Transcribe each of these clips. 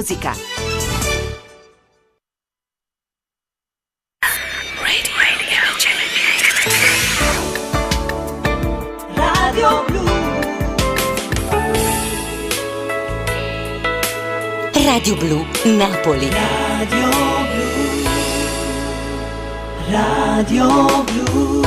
musica. Radio Blu. Radio Blu Napoli. Radio Blu. Radio Blu.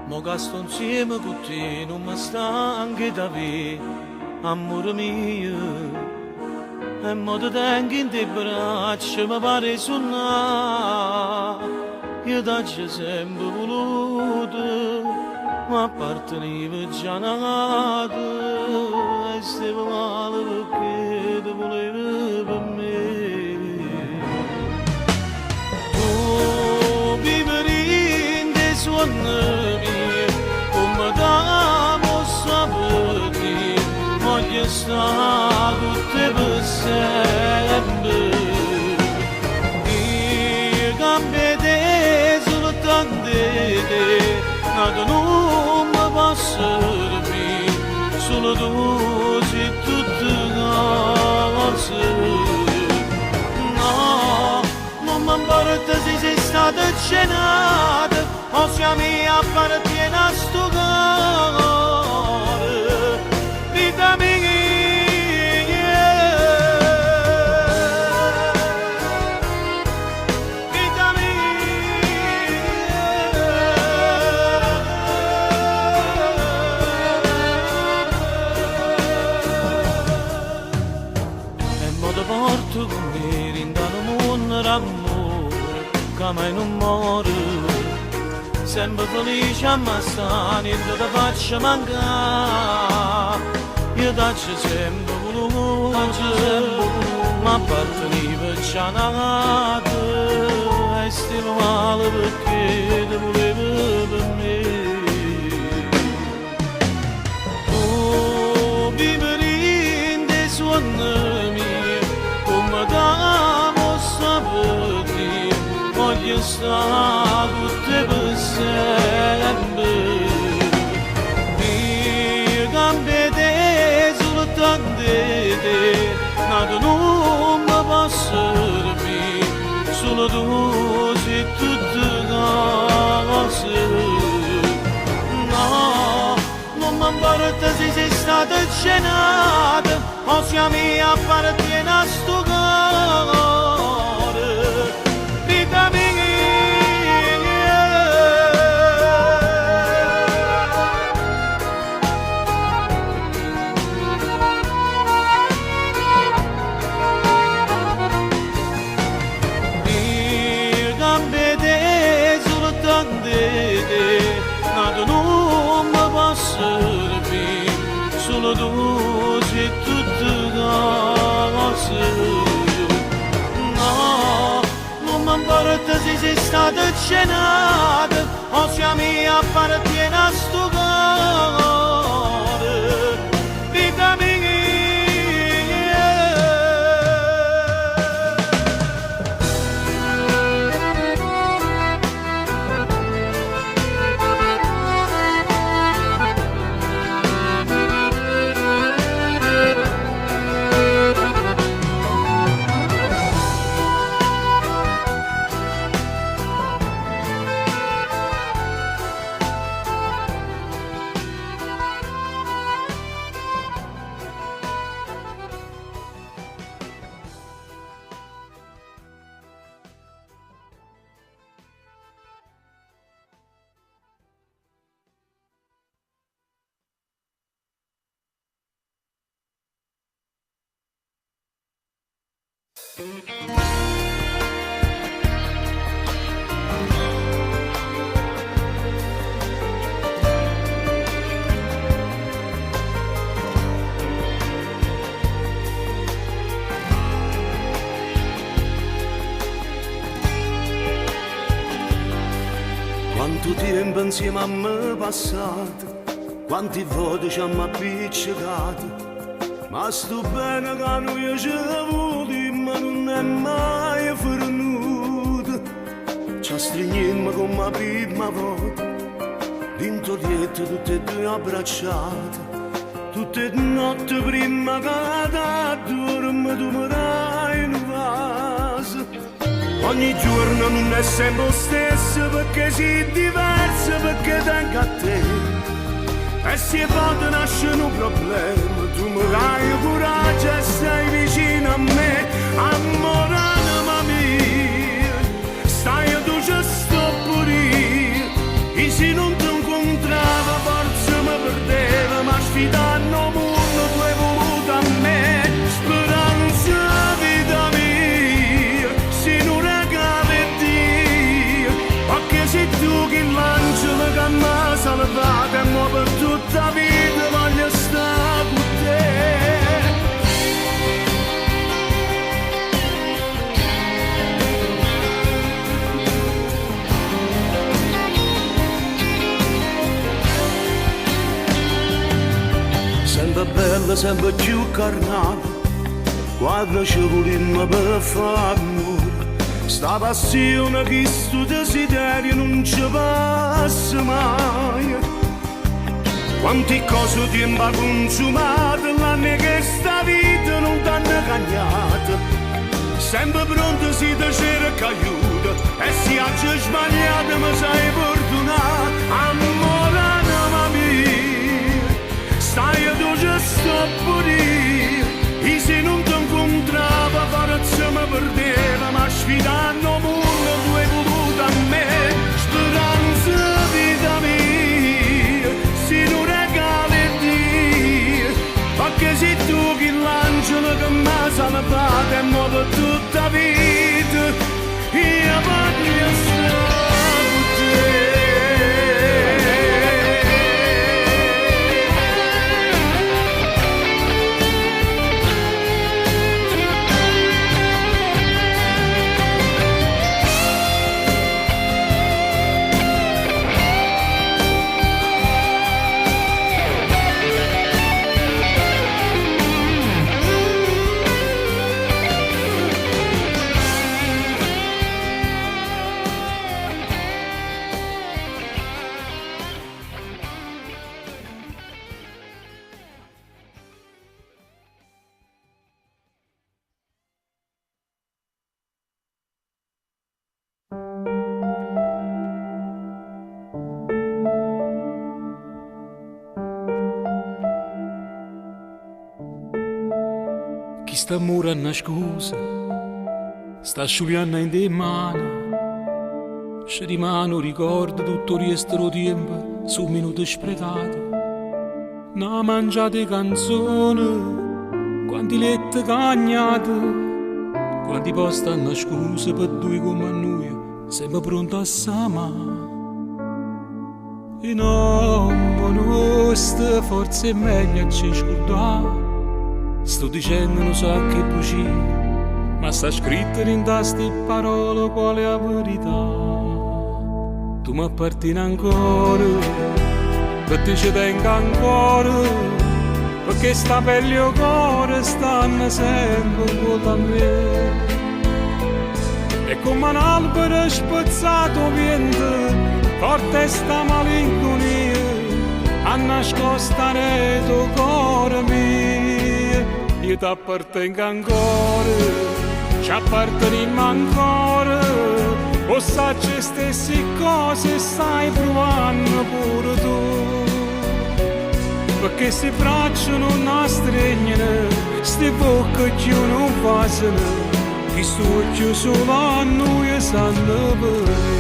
Mo che sto insieme con te non mi sta anche da vedere, amore mio. E mo ti tengo in te braccia, mi pare suonare. Io t'ho sempre voluto, ma appartenevo già nato. E stavo male perché ti volevo per me. Tu vivi in dei suoni miei, come da mossa per te, voglio stare tutte per sempre. Io cambio te soltanto te, nato non mi posso servire, solo tu sei tutte cose. No, non mi importa se sei stata cenata, o siamo appartiene a sto cuore, vita mia. Vita mia. E mo te porto con me, rindano mondo d'amore, che mai non muore. Sempre felice a massare, niente ti faccio mancare. Io t'ho sempre voluto, ma appartenevo già nato. E stavo male perché ti volevo per me. Tu vivi in dei suoni miei, come da mossa per te, voglio stare tutte per sempre. Io cambio te soltanto te, nato non mi posso servire, solo tu sei tutte cose. No, non mi importa se sei stata cenata, o siamo appartiene a sto cuore, vita mia. Nato non mi posso servire, solo tu sei tutte cose. No, non mi importa se sei stata cenata, o siamo appartiene a sto cuore, vita mia. Quanto tempo insieme a me passato, quante volte ci hanno appiccicato, Ma sto bene che noi ci avuti, ma non è mai fornuto. Ci stringiamo come la prima volta, dentro dietro tutte e due abbracciate. Tutte le notti prima che dormo tu mi dai un vaso. Ogni giorno non è sempre lo stesso perché sei diverso, perché tengo a te. E se poi nasce un problema, tu mi dai coraggio e stai vicino a me. Amore anima mia, stai tu ci sto pure io. E se non ti incontrava forse mi perdeva, ma sfidando il mondo tu hai voluto a me. Speranza vita mia, se non regali Dio, perché sei tu che l'angelo che mi ha salvato e mo per tutta la vita voglio stare con te. Sempre bella, sempre più carnale, quando ci volimmo per fare amore. Sta passione che sto desiderio non ci passa mai. Quante cose tempo ha consumato, l'anno che sta vita non t'hanno cagnata. Sempre pronto si ti cerca aiuto, e se hai sbagliato mi sai perdonato. Amore anima mia, stai tu ci sto pure io. E se non ti incontrava forse mi perdeva, ma sfidando il mondo tu hai voluto a me. Speranza vita mia, se non regali Dio, perché sei tu che l'angelo che mi ha salvato e mo per tutta la vita io voglio stare con te. Sta mura nascosa, sta asciugando in te mani, ci rimane ricordo tutto il resto del tempo su minuti sprecati. Una mangiate canzoni, quanti letti cagnate, quanti posti hanno scuse per due come noi, siamo pronti a samare. E non nostra forse è meglio ci scordare. Sto dicendo non so che bugie, ma sta scritto in queste parole qual è la verità. Tu mi appartieni ancora, per te ci tengo ancora, perché sta pelle e cuore stanno sempre con me. E come un albero spezzato vento, forte sta malinconia, a nascostare tuo cuore mio. Io ti appartengo ancora, ci apparteniamo ancora, o sai le stesse cose stai provando pure tu. Perché se braccia non stringono, ste bocche più non passano, che sto più solo a noi sanno bene.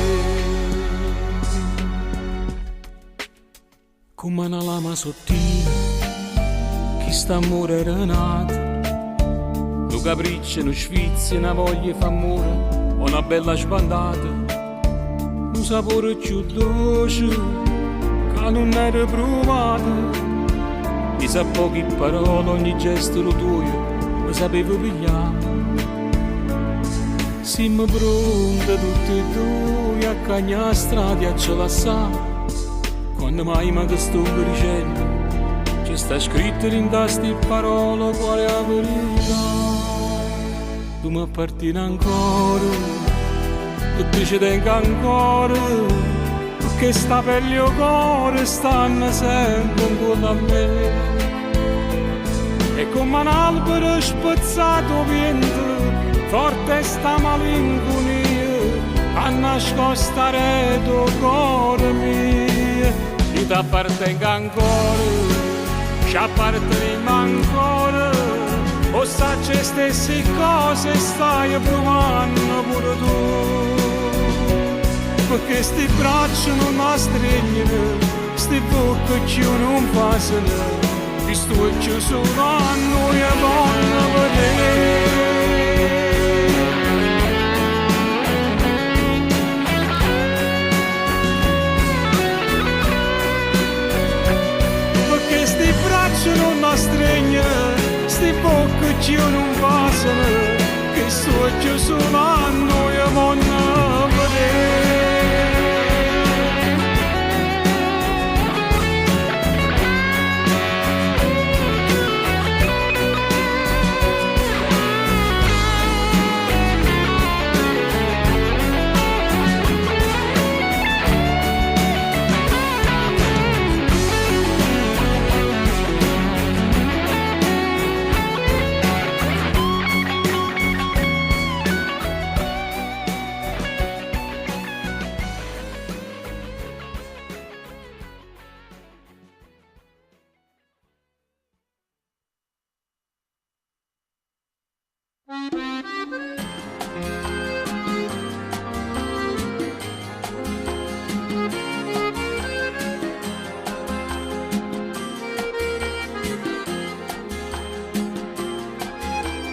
Come una lama sottile, chi sta amore era nato, due capricci, uno sfizio, una voglia fa amore, o una bella sbandata, un sapore più dolce che non era provato. Mi sa poche parole, ogni gesto lo tuo mi sapevo pigliare. Siamo pronti tutti e due a cagnare strade a ce la sa, quando mai mi sto dicendo ci sta scritto in queste parole quale è la verità. Tu mi appartieni ancora, tu ti tengo ancora, perché sta pelle e cuore stanno sempre con a me. E come un albero spezzato vento, forte sta malinconia, a nascostare tuo cuore mio. Io ti appartengo ancora, ci apparteniamo ancora, o sa c'è stesse cose stai provando pure tu. Perché sti braccia non mi stringono, sti bocche ci non passano, ti sto ci sono a noi e voglio vedere. Perché sti braccia non mi stringono, sti bocche ci non passano, che sto ci sono a noi e voglio vedere.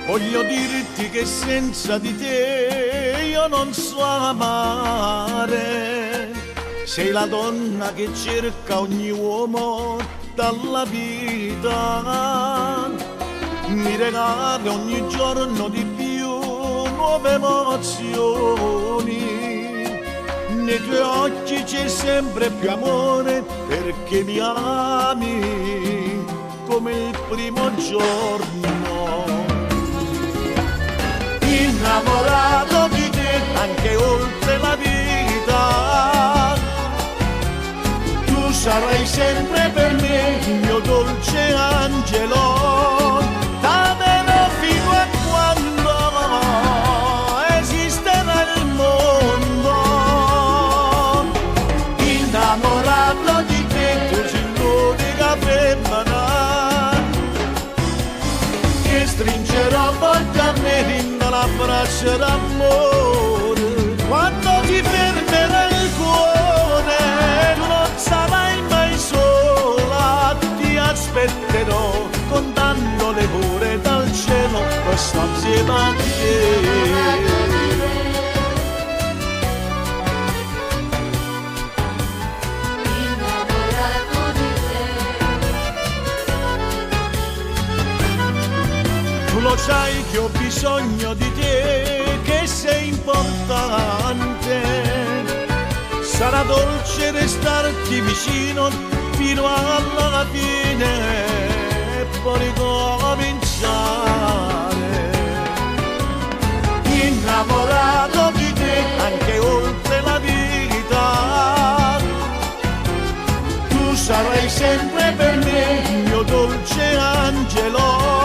Voglio dirti che senza di te io non so amare. Sei la donna che cerca ogni uomo dalla vita. Mi regali ogni giorno di più nuove emozioni. Nei tuoi occhi c'è sempre più amore perché mi ami come il primo giorno. Innamorato di te anche oltre la vita, tu sarai sempre per me il mio dolce angelo, t'amerò fino a quando esisterà il mondo. Innamorato di te, tu sei l'unica femmina che stringerò forte a me l'abbraccio d'amore. Quando ti fermerà il cuore tu non sarai mai sola, ti aspetterò contando le ore dal cielo per stare insieme a te. Lo sai che ho bisogno di te, che sei importante. Sarà dolce restarti vicino fino alla fine e poi ricominciare. Innamorato di te anche oltre la vita, tu sarai sempre per me il mio dolce angelo.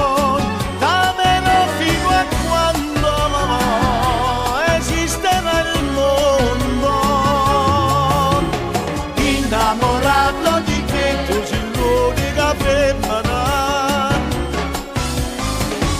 Fino a quando esisterà il mondo. Innamorato di te, tu sei l'unica femmina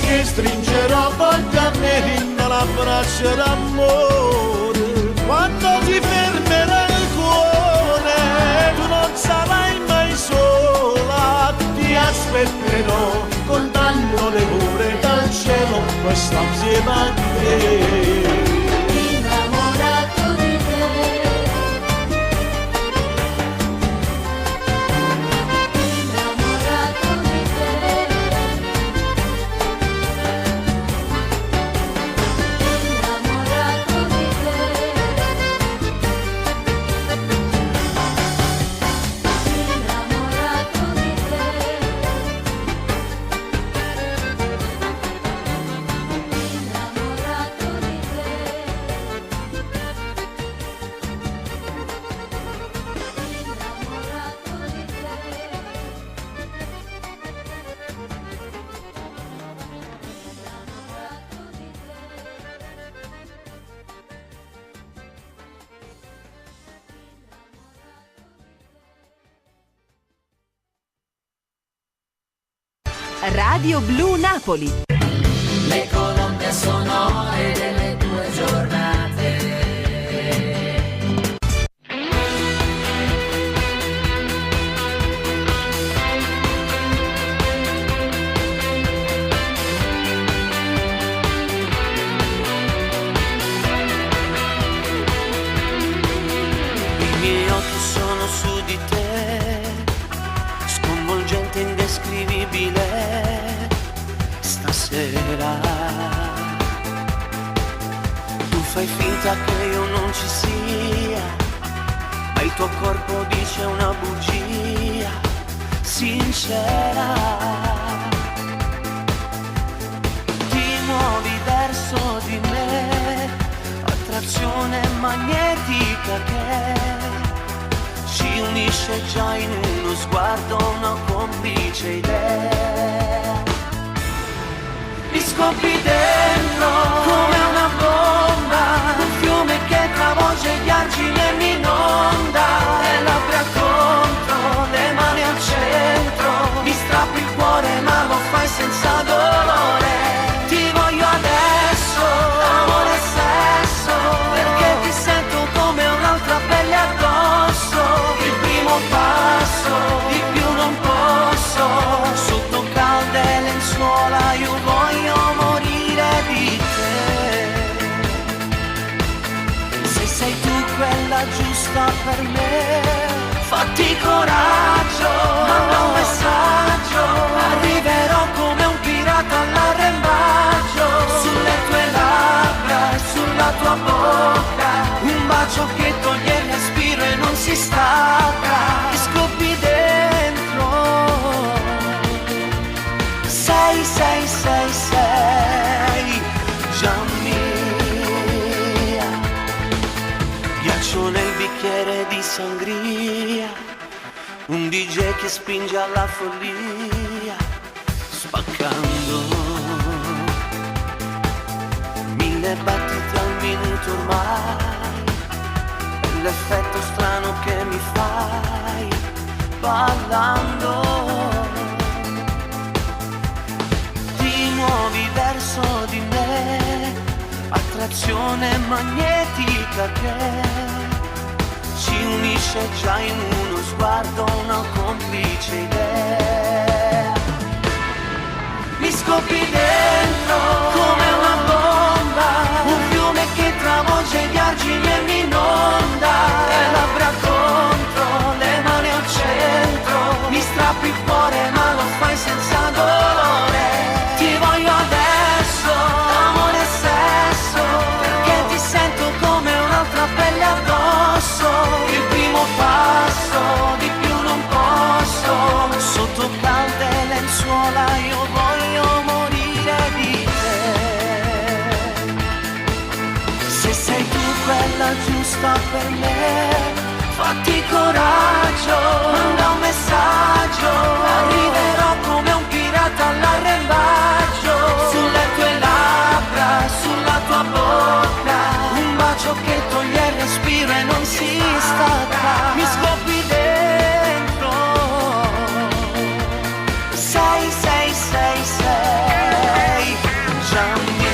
che stringerò forte a me in l'abbraccio d'amore. Quando ti fermerà il cuore tu non sarai mai sola, ti aspetterò contando le ore dal cielo per stare insieme a te. Innamorato di te, innamorato di te, innamorato di te, innamorato di te. Radio Blu Napoli. Le colonne sonore delle tue giornate. I miei occhi sono su di te, sconvolgente, indescrivibile. Stasera tu fai finta che io non ci sia, ma il tuo corpo dice una bugia sincera. Ti muovi verso di me, attrazione magnetica che ci unisce già in uno sguardo, una complice idea. Mi scoppi dentro come una bomba, un fiume che travolge gli argini e mi inonda. Le labbra contro, le mani al centro, mi strappi il cuore ma lo fai senza dolore. Ti voglio adesso, amore e sesso, perché ti sento come un'altra pelle addosso. Il primo passo, di più non posso, sotto calde lenzuola io voglio morire di te. Se sei tu quella giusta per me, fatti coraggio, manda un messaggio, arriverò come un pirata all'arrembaggio, sulle tue labbra e sulla tua bocca, un bacio che toglie il respiro e non si stacca. Mi scoppi dentro, sei già mia. Ghiaccio nel bicchiere di sangria, un DJ che spinge alla follia, spaccando 1000 battiti al minuto ormai, è l'effetto strano che mi fai ballando. Ti muovi verso di me, attrazione magnetica che ci unisce già in uno sguardo, una complice idea. Mi scoppi dentro come una bomba, un fiume che travolge gli argini e mi inonda. Le labbra contro, le mani al centro, mi strappi il cuore ma lo fai senza dolore. Ti voglio adesso, amore e sesso, perché ti sento come un'altra pelle addosso. Il primo passo, di più non posso, sotto calde lenzuola io voglio morire di te. Se sei tu quella giusta per me, fatti coraggio, manda un messaggio, arriverò come un pirata all'arrembaggio, sulle tue labbra, sulla tua bocca, un bacio che toglie il respiro e non si stacca. Mi scoppi dentro, sei già mia.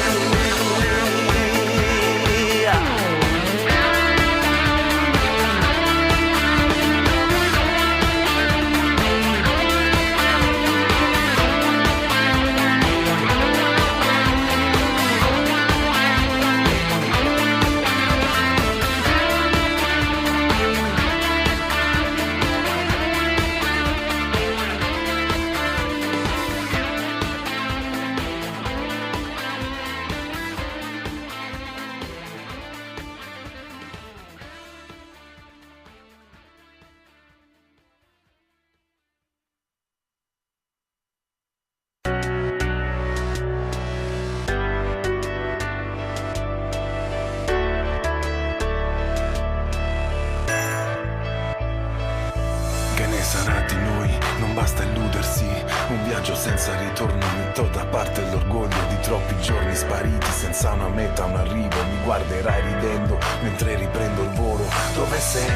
Un viaggio senza ritorno, metto da parte l'orgoglio di troppi giorni spariti senza una meta, un arrivo. Mi guarderai ridendo mentre riprendo il volo. Dove sei?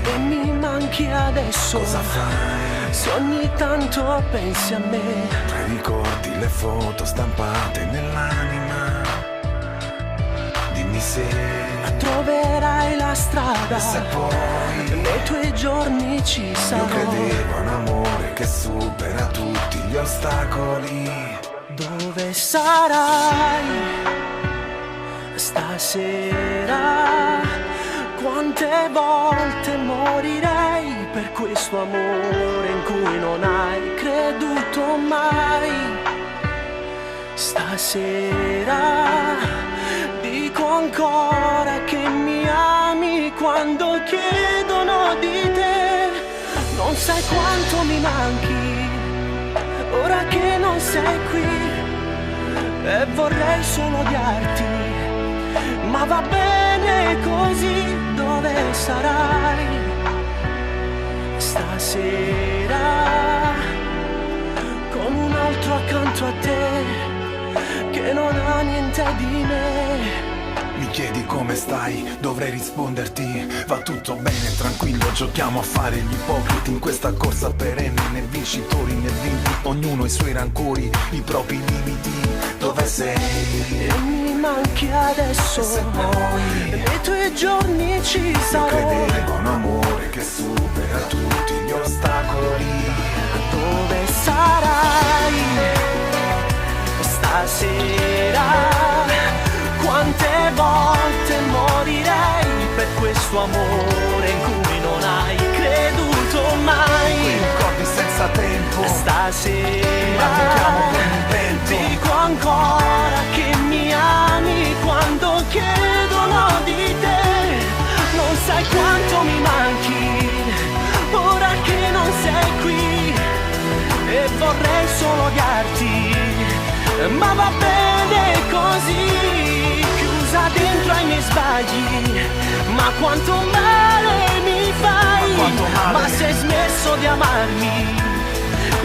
E mi manchi adesso. Cosa fai? se ogni tanto pensi a me. Ricordi le foto stampate nell'anima, dimmi se troverai la strada, e se poi nei tuoi giorni ci sarò. Io credevo a un amore che supera tutti gli ostacoli. Dove sarai stasera? Quante volte morirei per questo amore in cui non hai creduto mai. Stasera dico ancora che mi ami quando chiedono di te. Non sai quanto mi manchi ora che non sei qui, e vorrei solo odiarti, ma va bene così. Dove sarai stasera con un altro accanto a te che non ha niente di me? Mi chiedi come stai, dovrei risponderti va tutto bene, tranquillo, giochiamo a fare gli ipocriti in questa corsa perenne, né vincitori né vinti, ognuno i suoi rancori, i propri limiti. Dove sei? E mi manchi adesso, e se poi nei tuoi giorni ci sarò. Io credevo a un amore che supera tutti gli ostacoli. Dove sarai stasera? Quante volte morirei per questo amore in cui non hai creduto mai. Quei ricordi senza tempo, stasera pratichiamo con intento. dico ancora che mi ami quando chiedono di te. Non sai quanto mi manchi ora che non sei qui, e vorrei solo odiarti, ma va bene così, chiusa dentro ai miei sbagli. Ma quanto male mi fai, ma se hai smesso di amarmi,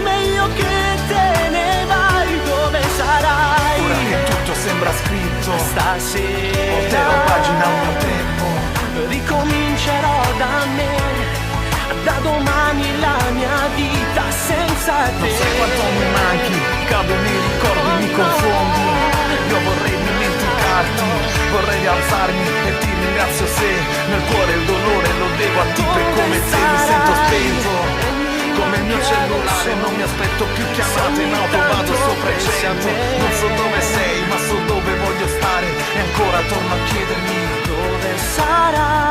meglio che te ne vai. Dove sarai? Ora che tutto sembra scritto, stasera volterò pagina al mio tempo, ricomincerò da me, da domani la mia vita senza te. non sai quanto mi manchi, cado nei ricordi, mi confondi. Io vorrei dimenticarti, vorrei alzarmi e ti ringrazio se nel cuore il dolore lo devo a te. Per come te mi sento spento, come il mio cellulare, non mi aspetto più chiamate, in auto vado sopra il 100. Non so dove sei, ma so dove voglio stare, e ancora torno a chiedermi dove sarai.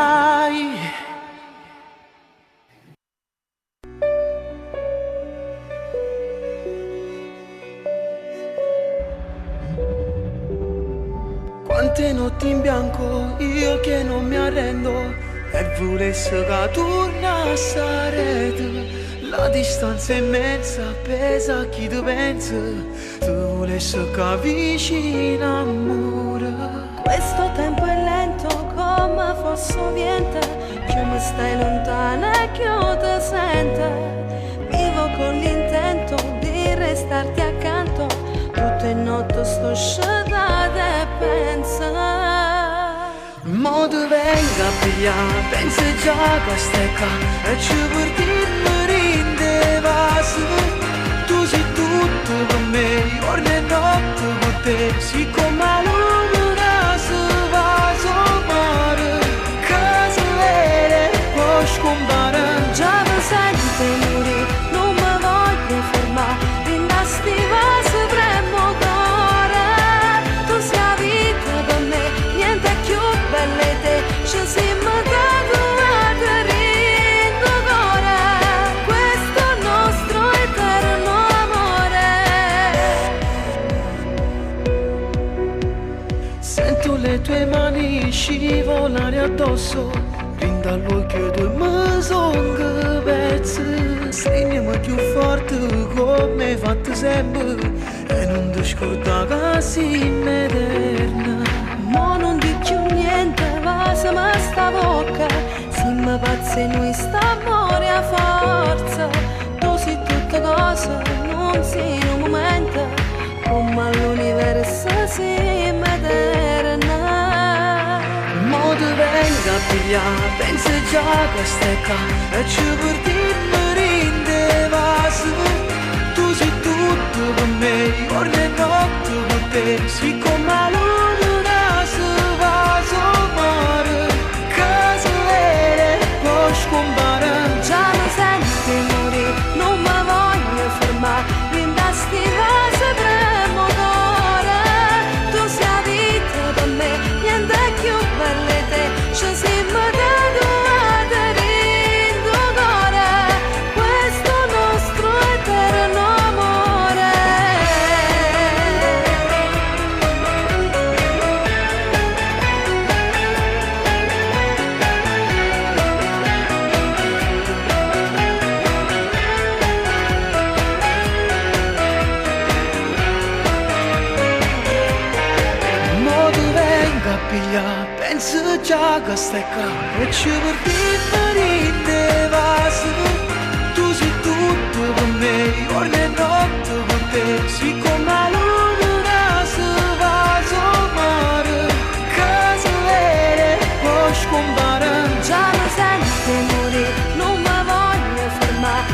Quante notti in bianco, io che non mi arrendo, e volessi che tornasse a rete. La distanza è immensa, pesa chi tu pensa, tu volessi che vicino amore. Questo tempo è lento come fosse niente, che mi stai lontana e che io ti sento. Vivo con l'intento di restarti accanto, tutte notte sto sciatata e pensa. Mo tu venga a pigliare, pensa già che stai qua, e ci portiamo rinde vaso. Tu sei tutto per me, giorno e notte con te, siccome la luna si va sul mare, che si vede poi scompare. Già mi sento morire, non mi voglio fermare, rinasti vaso premo d'ora. Tu sei la vita per me, niente più belle te, ci siamo tatuati rindo ancora, questo nostro eterno amore. Sento le tue mani scivolare addosso, rinda all'occhio tu mi son che pezzi. Stringiamo più forte come hai fatto sempre, e non ti scorda che sei eterna. Mo non di più niente, va se me sta bocca, siamo pazzi noi st'amore a forza. Tu sei tutte cose, non sei un momento, come l'universo siamo eterna. Mo ti venga a pigliare, pensa già che stai qua, e ci portiamo rinde va. tu sei tutto per me, giorno e notte per te, sei come la luna si va sul mare, che si vede e poi scompare. Già mi senti morire, non mi voglio fermare, in da stiva sapremo d'ora. Tu sei la vita per me, niente più belle te, ci siamo tatuate in tuo cuore, questo nostro eterno amore. Mo ti vengo a pigliare, penso già che stai qua, e ci porti te vas. Tu sei tutto per me, giorno e notte per te, sei come la luna si va sul mare, che si vede e poi scompare. Già mi senti morire, non mi voglio fermare.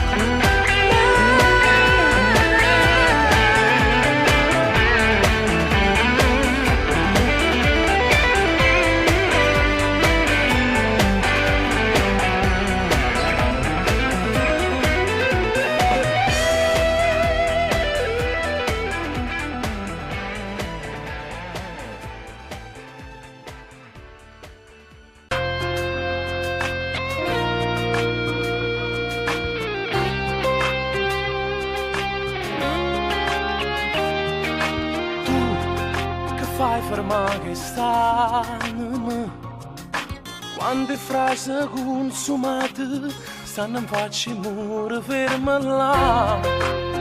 Che fai fermare che stanno? Quante frasi consumate stanno in faccia mura ferma là,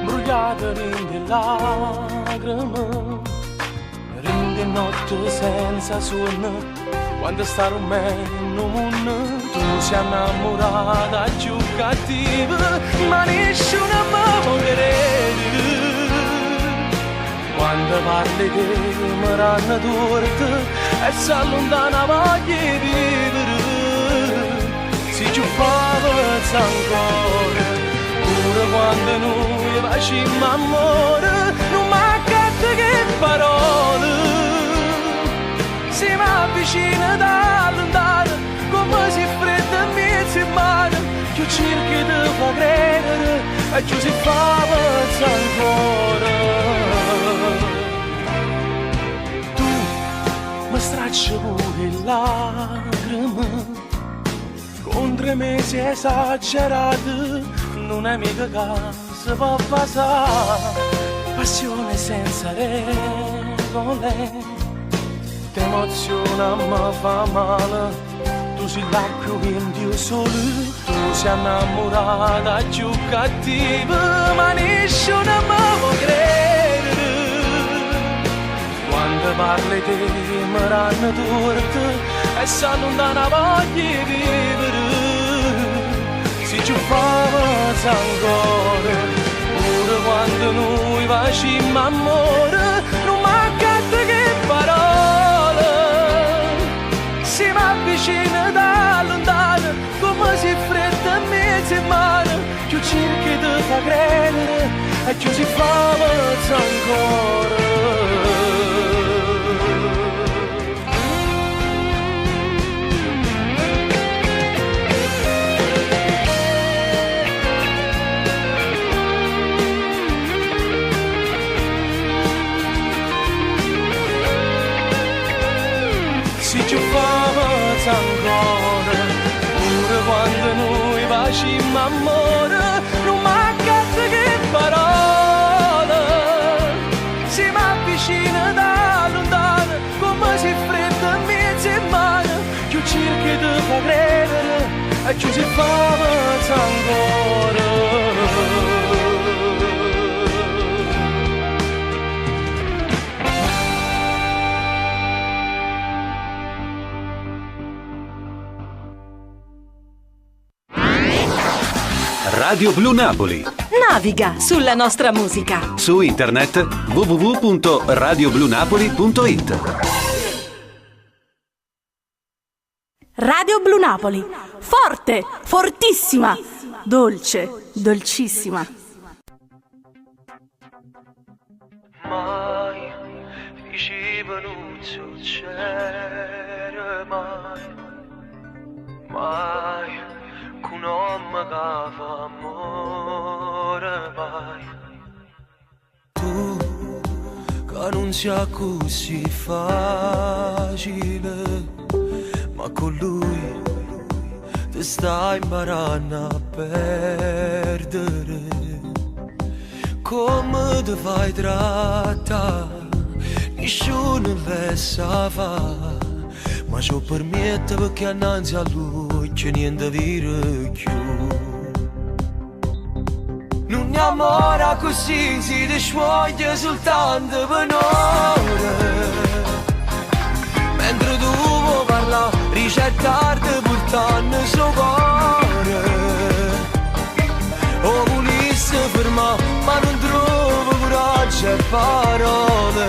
brugliate in lacrime, rinde notte senza sonno, quando sta rumeno mondo, tu sei innamorata più cattiva, ma nessuno mi può credere. Quando parli che mi ranno torte e si allontana voglia di vivere, si ci fa pezza ancora, pure quando noi facciamo amore, non mancate che parole, si mi avvicina da lontano, come si fredda e mezzo in mano, che cerchi di far credere e ci si fa pezza ancora. Mi straccio pure lacrime, con 3 mesi esagerati, non è mica che si può passare, passione senza regole, ti emoziona ma fa male, tu sei l'acqua in Dio solo, tu sei innamorata più cattiva, ma nessuno mi può credere. Quando parli te mi ranno torte e si allontana voglia di vivere, si ci fa pezza ancora, pure quando noi facciamo amore, non mancate che parole, si mi avvicina da lontano, come si fredda e mezzo in mano, più cerchi di far credere e più si fa pezza ancora. Si ci fa pezza ancora, pure quando noi facciamo amore, non mancate che parole, si mi avvicina da lontano, come si fredda e mezzo in mano, più cerchi di far credere e più si fa pezza ancora. Radio Blu Napoli. Naviga sulla nostra musica. Su internet www.radioblunapoli.it. Radio Blu Napoli. Forte, fortissima, dolce, dolcissima. mai diceva non succede mai, mai con un uomo che fa amore mai. Tu che non sia così facile, ma con lui ti stai imparando a perdere. Come ti fai trattare, nessuno le sa fare, ma ciò permette perché annanzi a lui c'è niente vero più. Non mi amora così, si discioglie soltanto per un'ora, mentre tu vuoi parlare, ricettarti portando il suo cuore. O volesse fermare, ma non trovo coraggio e parole,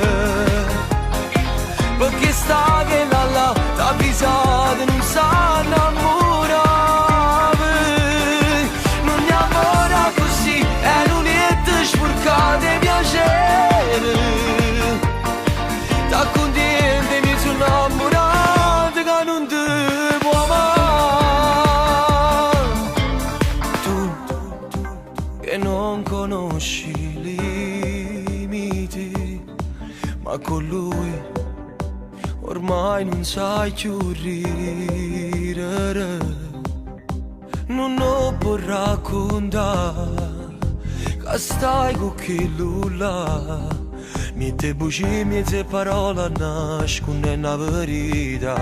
perché sta che là t'ha avvisato non sa innamorare. Non mi amora così, è l'unietta sporcata e piacere, t'ha contenta e mi sono innamorato che non ti può amare. Tu che non conosci i limiti, ma con lui ormai non sai più ridere. Non lo può raccontare che stai con chi là, miete bugie, miete parole nascondono la verità.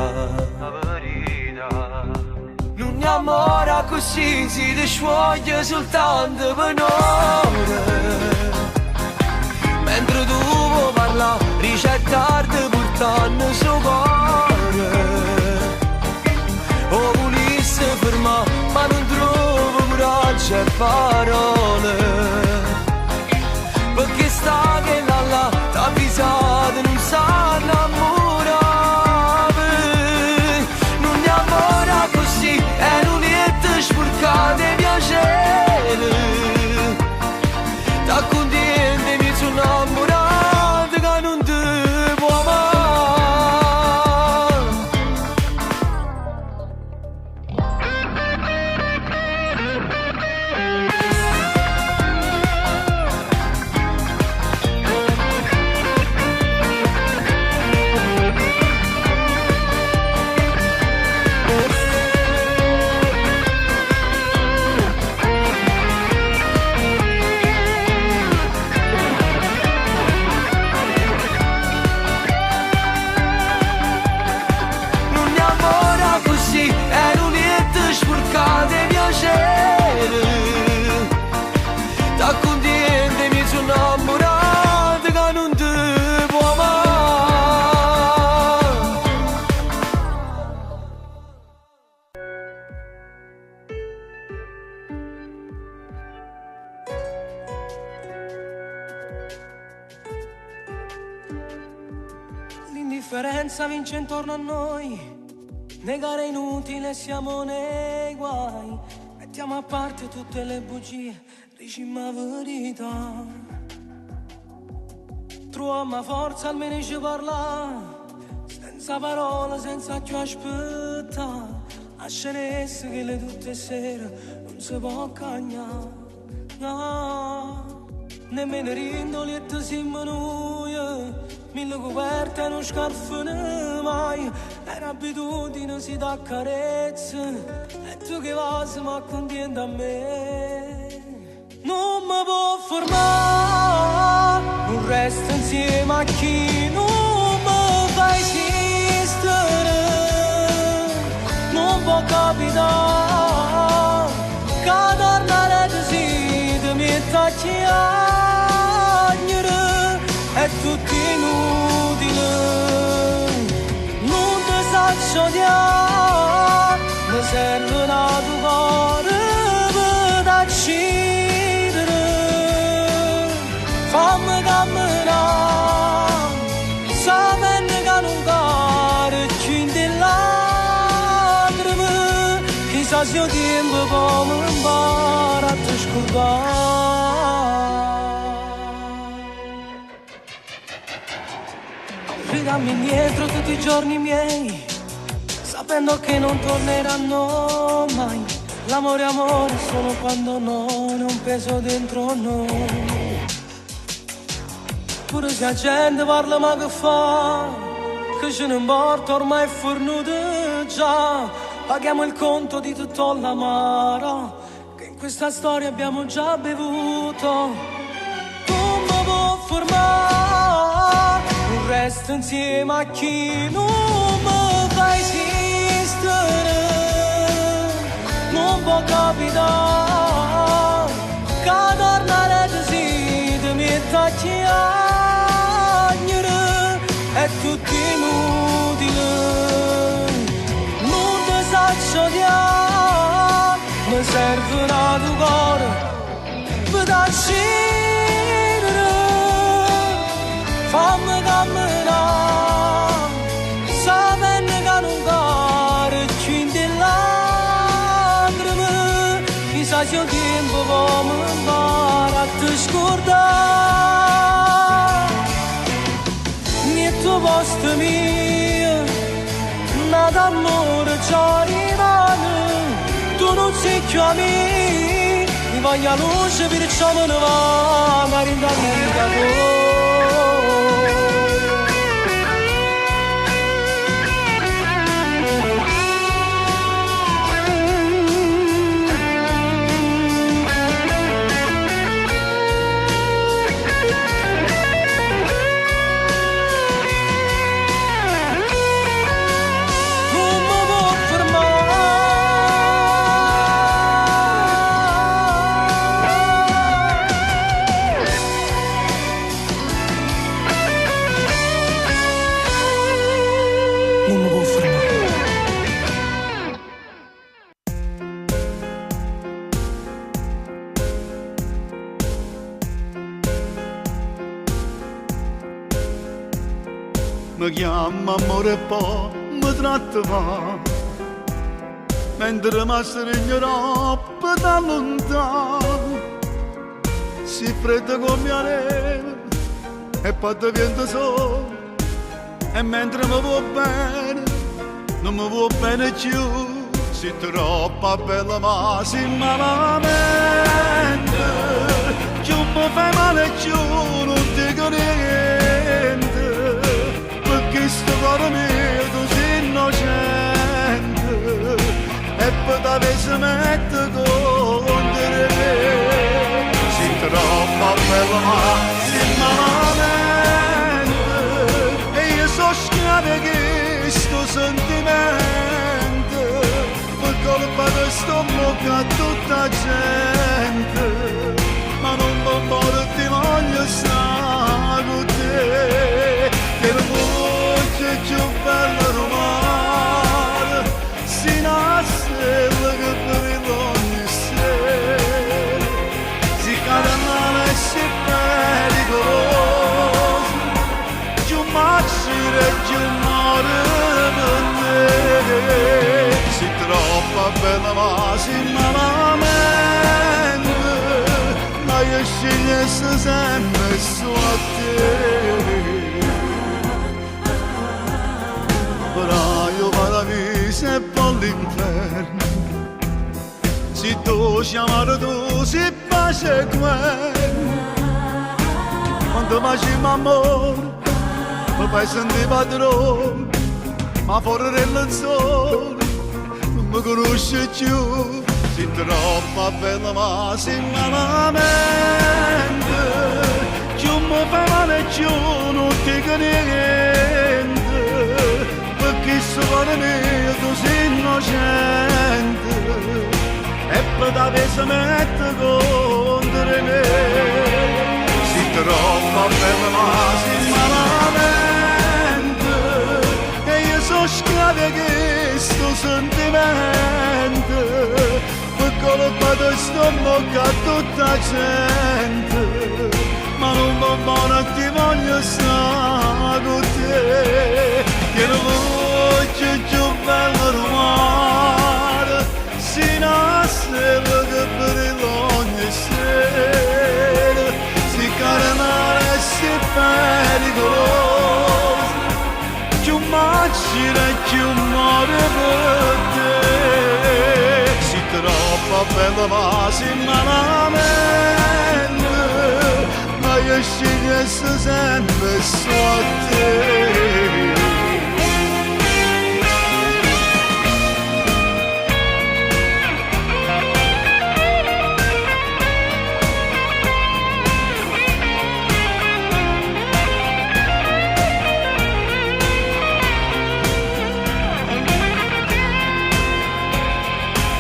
Non mi amora così, si discioglie soltanto per un'ora, mentre tu vuoi parlare, ricettarti portando il suo cuore. O volesse fermare, ma non trovo coraggio e parole, perché sta che là t'ha avvisato non sa innamorare. Non mi amora così, è l'unietta sporcata e piacere, t'ha contenta e mi sono innamorato che non ti può amare. Sporcate piacere, t'ha contenta e mi sono innamorato che non ti può amare. L'indifferenza vince intorno a noi, negare è inutile, siamo nei guai. Mettiamo a parte tutte le bugie, diciamo la verità. Troviamo forza almeno ci parla, senza parole, senza più aspettare. Lasciane essere che le tutte sere non si può cagnare, no. Nemmeno rindoli e ti si manuia, mille coperte e non scarfano mai. È un'abitudine, si dà carezze, e tu che vas ma contenta a me. Non mi può fermare, non resto insieme a chi non mi fa esistere. Non può capitare che tornare così ti metta a chiagnere, è tutto inutile. Non ti saccio odiare, mi serve una tua cuore per uccidere. Fammi camminare, sapendo che non cade più in te lacrime. Chissà se il tempo come impara a te scordare. richiami indietro tutti i giorni miei, sapendo che non torneranno mai. L'amore è amore solo quando non è un peso dentro noi. Pure se la gente parla ma che fa, che ce ne importa ormai è fornuto già. Paghiamo il conto di tutto l'amaro che in questa storia abbiamo già bevuto. Come può formare un resto insieme a chi non mi fa esistere? Non può capitare che tornare così ti metta a chiagnere, è tutto inutile. Non ti saccio odiare, mi serve una tua cuore per t'accidere. Fammi camminare, sapendo che non caro più in te lacrime. Chissà se il tempo può mi imparare a te scordare. Niente posto mio, nada amore già rimane. Tu non sei più a me, mi voglio a luce perciò me ne va, ma rinda vita tua. Mi chiama amore e poi mi tratta male, mentre mi stringerò da lontano. Si fredda come la neve e poi ti viene solo, e mentre mi vuoi bene non mi vuoi bene più. Si troppo bella ma si malamente, più mi fai male più non dico niente. Questo cuore mio tu sei innocente e poi t'avessi mette contro me. Sei troppo bella ma sei malamente, e io so schiavo che sto sentimento per colpa di sto bocca a tutta gente. Ma non mi importa, ti voglio stare con te, che non più bella romana, si nasce che per ogni sera, si cade male e si pericolosa, più macchire più muore per te. Si troppo bella ma si malamente, ma io scegliessi sempre su a te. Io paradiso e poi l'inferno, se tu chiamare tu si pace quello. Quando facciamo amore mi fai sentire padrone, ma fuori del sole non mi conosci più. Sei troppo bella ma sei malamente, più mi fai male più non dico niente. Perché sto cuore mio tu sei innocente e poi t'avessi mette contro me. Sei troppo bella ma sei malamente, e io so schiavo che sto sentimento per colpa di sto bocca a tutta gente. Ma non mi buono ti voglio stare con te, che non voglio più bella romana, si nasce che per ogni sera, si carenare e si pericolosa, più macina e più muore per te. Si troppo bella ma si malamente, ma io scegliessi sempre su a te.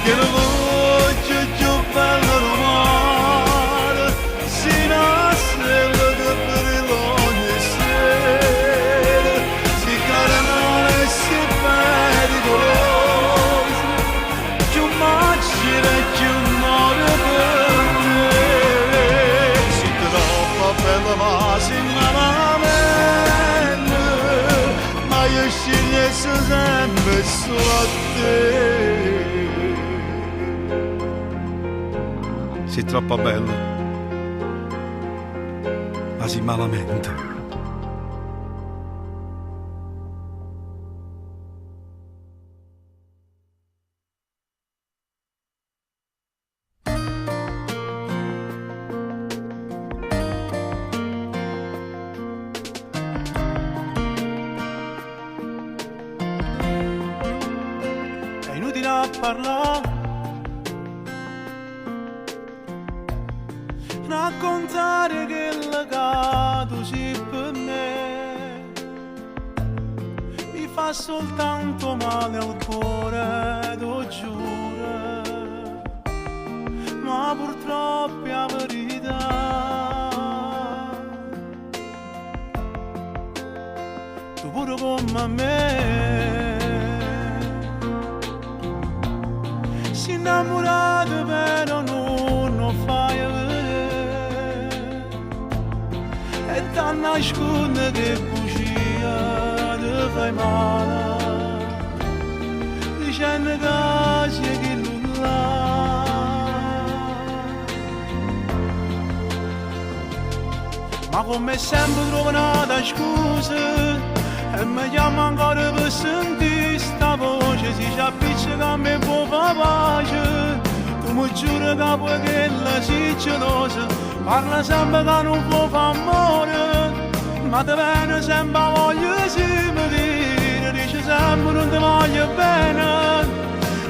Che la voce più bella del mare si nascella che per ogni sera si carenano e si pericolosa, più macina e più muore per te. Si troppo bella ma si malamente, ma io scegliessi sempre su a te. Sei troppo bella, ma si malamente. È inutile a parlare, raccontare che il legato sì per me mi fa soltanto male al cuore, lo giuro, ma purtroppo è la verità. Tu pure come me si innamorato però non fai e ti nasconde che bugia ti fai male, dicendo che sei chi nulla. Ma come sempre trovo una scusa e mi chiamo ancora per sentire sta voce, si ci appiccica a me può fare pace. Tu mi giuri che poi che la si gelosa, parla sempre che non può fare amore, ma te viene sempre voglia si mi dire, dice sempre non ti voglio bene,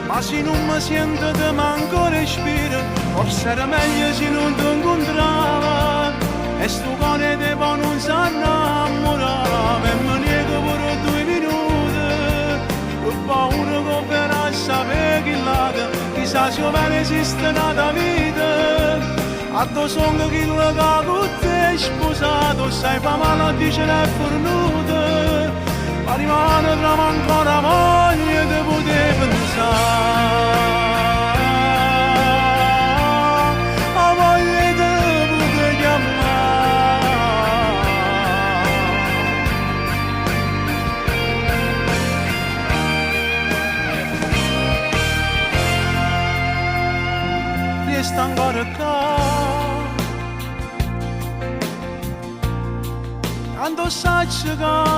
ma se non mi sento ti manco respiro, forse era meglio se non ti incontrava, e sto cuore te poi non si innamorava, e mi nego pure 2 minuti, ho paura che verrà a sapere chi l'ha, chissà se bene esiste una vita. A tuo sonno chi lo ha con te sposato, sai fa male a dice l'è fornuto, ma rimane tra ancora voglia di poter pensare, a voglia di poter chiamare. Resta ancora qua, quando sai che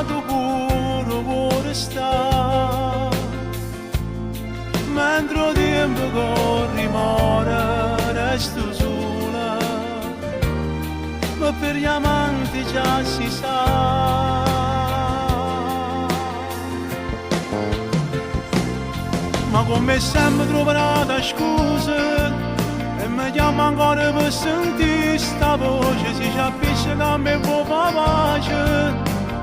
tu pure vuoi stare, mentre il tempo corre muore, resto sola, ma per gli amanti già si sa. Ma come sempre troverà la scusa e mi chiamo ancora per sentire sta voce, si ci appiccica a me può fare pace.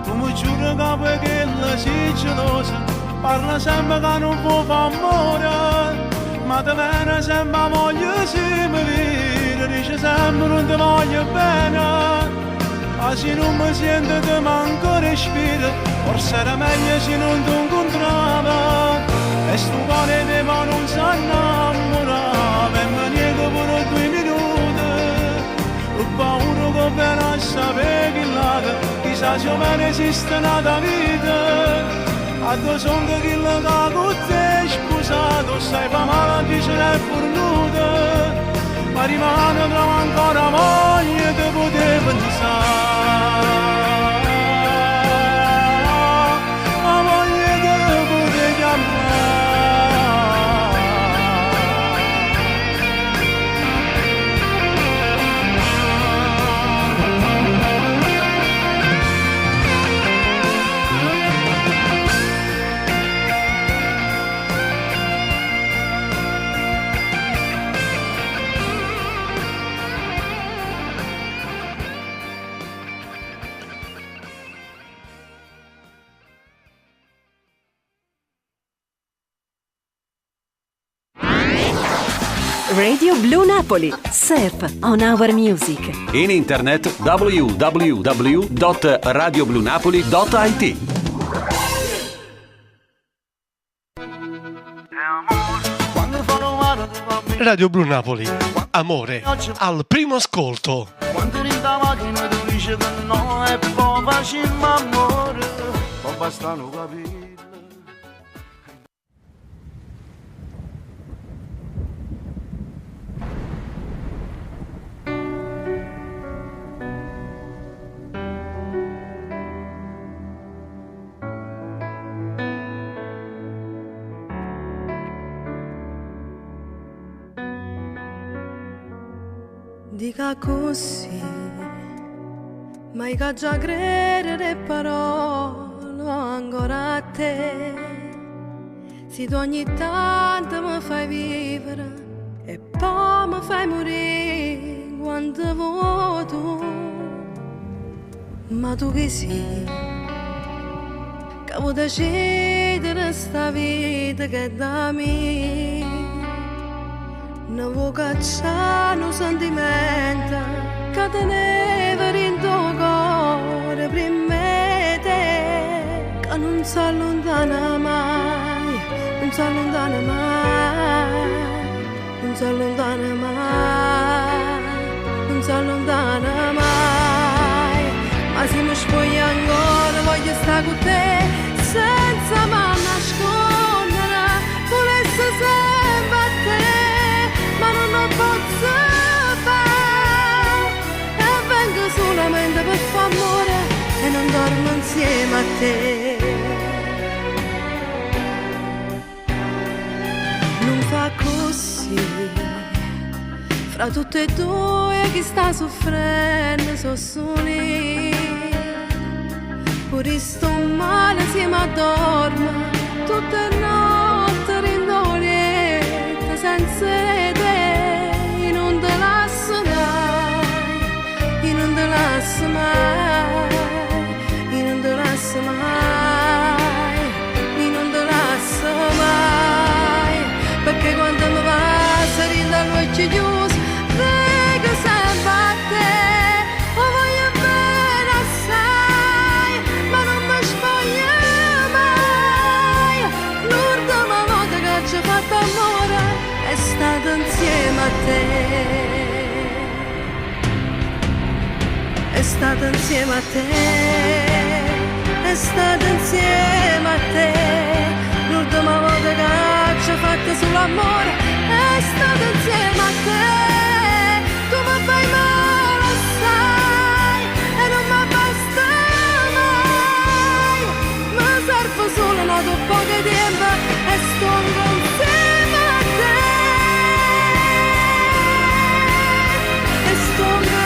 Tu mi giuri che poi che la si gelosa, parla sempre che non può fare amore, ma te viene sempre voglia si mi dire, dice sempre non ti voglio bene, ma se non mi sento ti manco respiro, forse era meglio se non ti incontrava, e sto cuore te ma non si innamorava, e mi nego pure 2 minuti, ho paura che verrà a sapere chi l'ha, chissà se bene esiste una vita. A tuo sonno chi lo ha con te sposato, sai fa male a dice l'è fornuto, ma rimane tra ancora voglia di poter pensare, a Radio Blu Napoli. Surf on our music. In internet www.radioblunapoli.it. Radio Blu Napoli. Amore al primo ascolto. Quando in da macchina tu dici che no e poi facciamo amore, poi basta non capire. Dica così, ma io già credere le parole ancora a te. Se tu ogni tanto mi fai vivere e poi mi fai morire quando vuoi tu. Ma tu che sei, che vuoi decidere sta vita che è da me. Non vuoi cacciare un sentimento che teneva in tuo cuore prima di te, che non si allontana mai, non si allontana mai, non si allontana mai, non si allontana mai. Ma se mi spoglia ancora voglio stare con te, senza mai nascondere, volessi sempre a te. Ma non lo posso fare e vengo solamente per fare amore e non dormo insieme a te. Non fa così, fra tutte e due chi sta soffrendo so soli. Pure sto male si mi addorma tutte le notti rindolietta senza te. Non te lascio mai, non te lascio mai, non te lascio mai, perché quando mi passa rinda l'occhio chiuso, vengo sempre a te, lo voglio bene assai, ma non mi spoglia mai. L'ultima volta che ci ho fatto amore è stato insieme a te. È stato insieme a te, è stato insieme a te. L'ultima volta che ci ho fatto sull'amore è stato insieme a te. Tu mi fai male assai e non mi basta mai. Mi servo solo un po' di tempo e sto insieme a te. E sto insieme.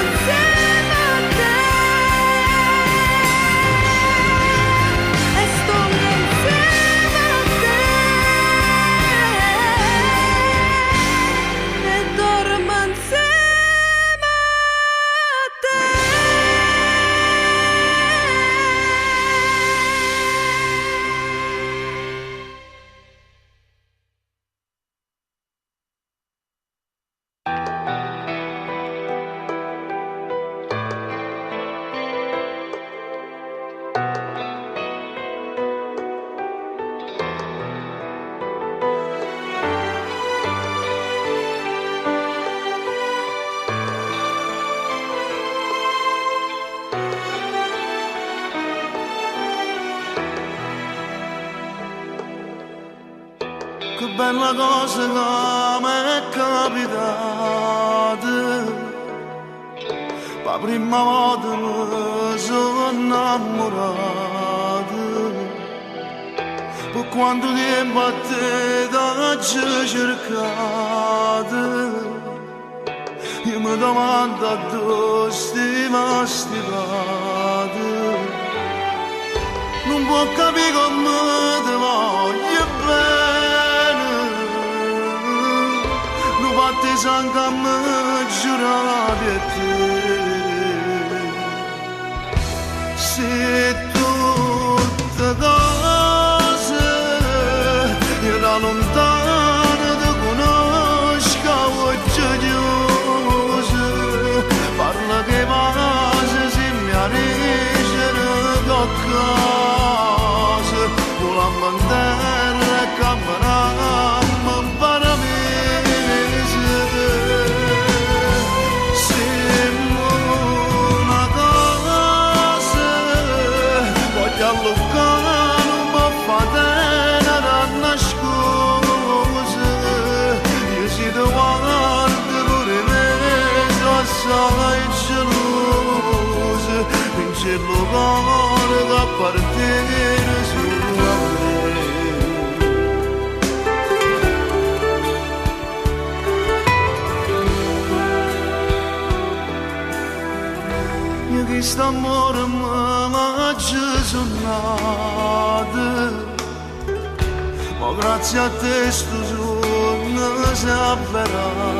Che bella cosa che mi è capitata, la prima volta mi sono innamorato, per quanto tempo a te t'ho cercato, io mi domando a dove stima stivato, non può capire come ti voglio bene. Fatti sangue a me giurati a te. Se tutte cose io da lontano ti conosco volammo terra camminammo per mesi. Siamo una cosa, voglio allungare un po' fatena da nascosa. Io si guardo pure me, assai gelosa, in cielo cuore che appartiene solo a me. Io che sta amore ma ci sono nato, ma grazie a te sto giorno si è avverato.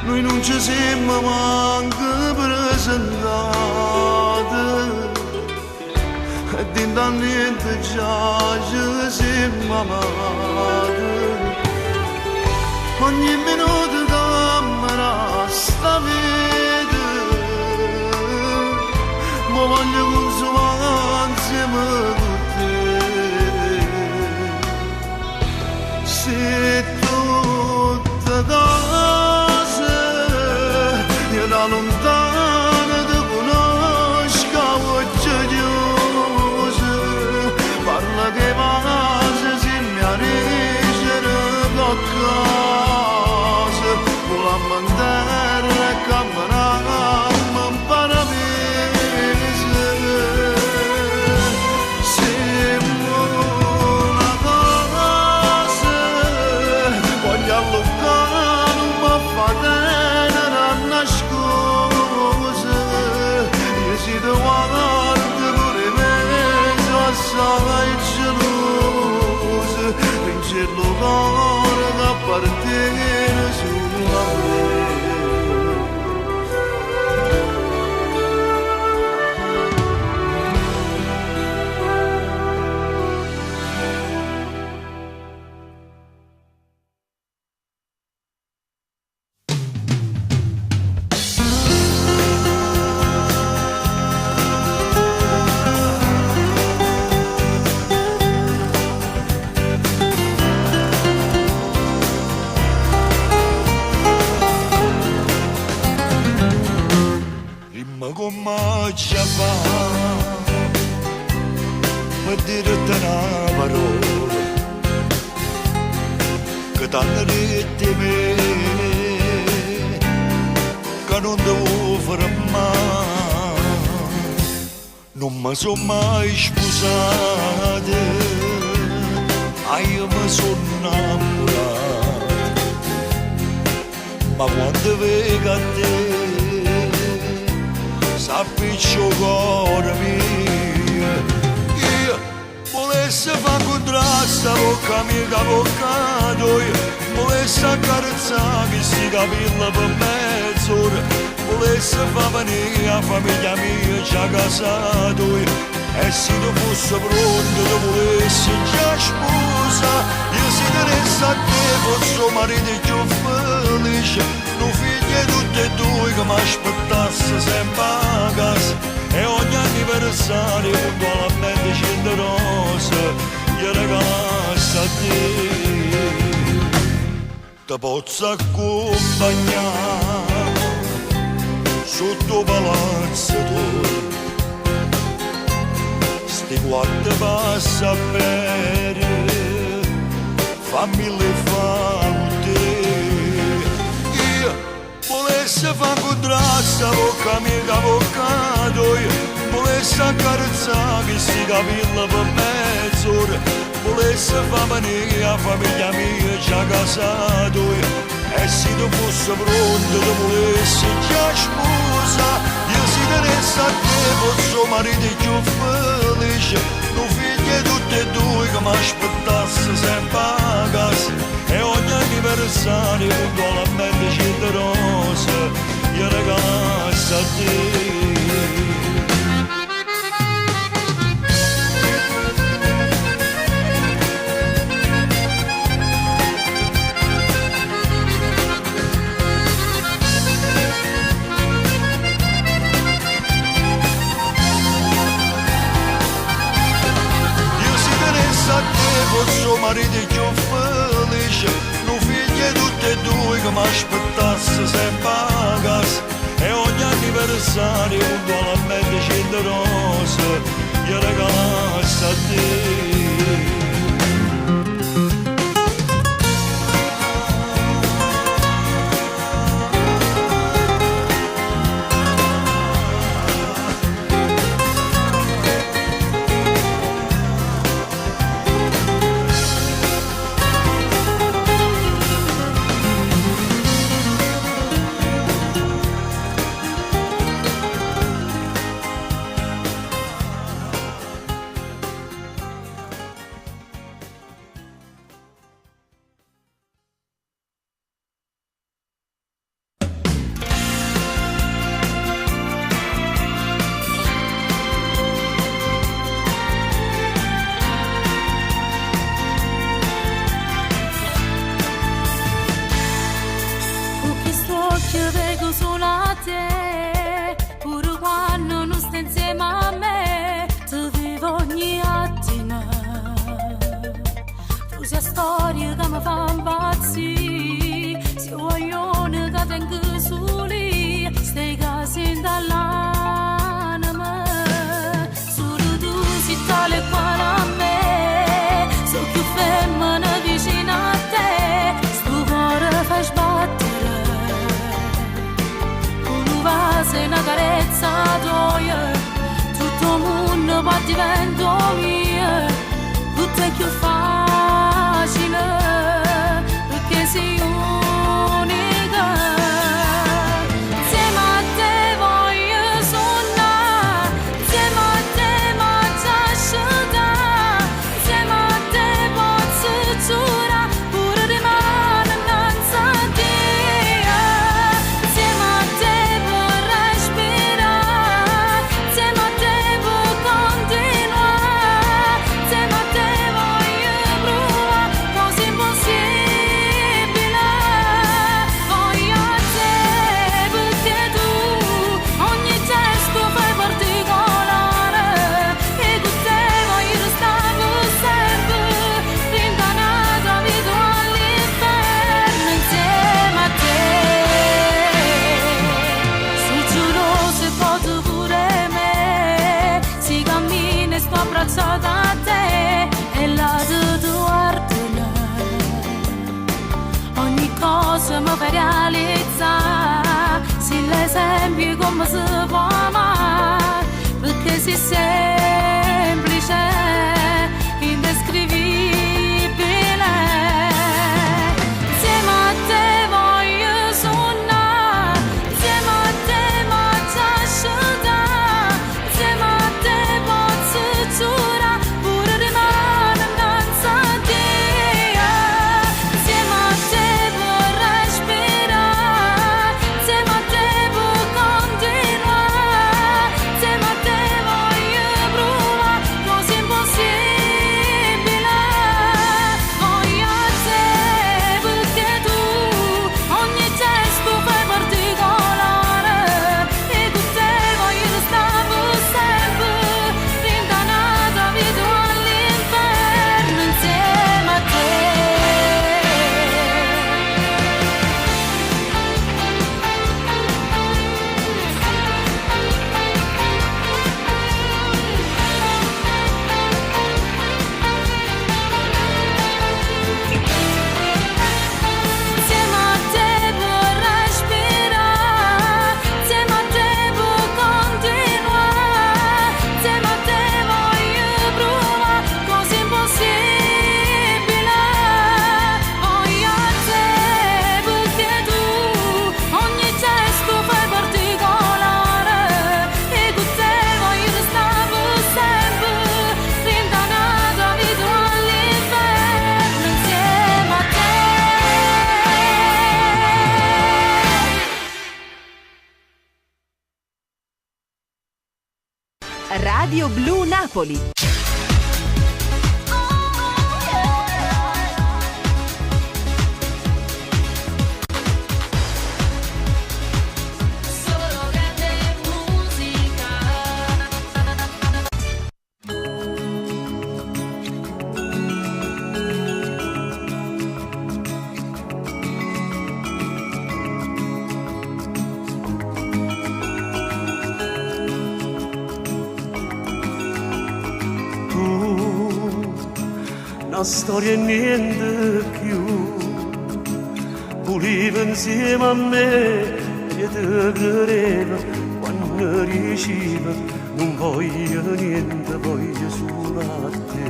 Noi non ci siamo manco presentati e da niente già ci siamo amati. Ogni minuto camera sta vita, ma voglio consumare insieme con te. Se tutte cose da lontano ti conosco voce chiusa, parla che pace si mi arricere qualcosa, volammo in terra e camminammo in paradiso. Siamo una cosa, voglio allungare un po' fatena da nascosa. Io si guardo pure me, assai gelosa, in cielo cuore che appartiene solo a me. Come ci fa per dirti una parola che t'hanno detto me, che non devo fare mai. Non mi sono mai sposato, io mi sono innamorato, ma quando vedo a te s'appiccio cuore mio. Io volessi far contrasto sta bocca mia bocca tua, volessi accarezzare questi capelli per mezz'ora, volessi far venire la famiglia mia già a casa tua, e se tu fossi pronto tu volessi già sposa, io si interessa a te fossi marito più felice, un figlio tutti e due che mi aspettasse sempre a casa, e ogni anniversario puntualmente 100 rose io regalassi a te. Ti posso accompagnare sotto palazzo tuo, sti quattro passi a bere, fammi le faute. Io volessi far contrasto a bocca mia bocca tua, volessi accarezzare questi capelli per mezz'ora, volessi far venire la famiglia mia già a casa tua, e se tu fossi pronto tu volessi già sposa, io si interessa a te fossi marito più felice, un figlio tutti e due che mi aspettasse sempre a casa, e ogni anniversario puntualmente 100 rose io regalassi a te. fosse marito più felice, non figli tutti e due che mi aspettasse sempre a casa, e ogni anniversario un buonamente 100 rose gli regalasse a te. Radio Blu Napoli. una storia e niente più. Volevo insieme a me e te credeva quando riusciva, non voglio niente, voglio solo a te.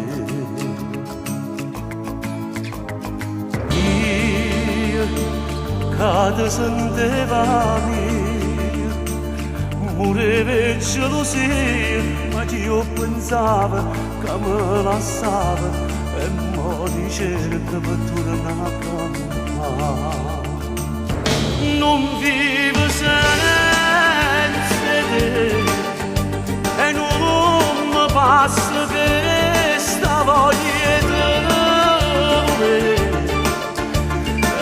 Io che ti senteva mia, moriva e gelosia, ma io pensavo che me lasciava e mo diceva che per tornare con me. Non vivo senza te e non mi passa questa voglia di te.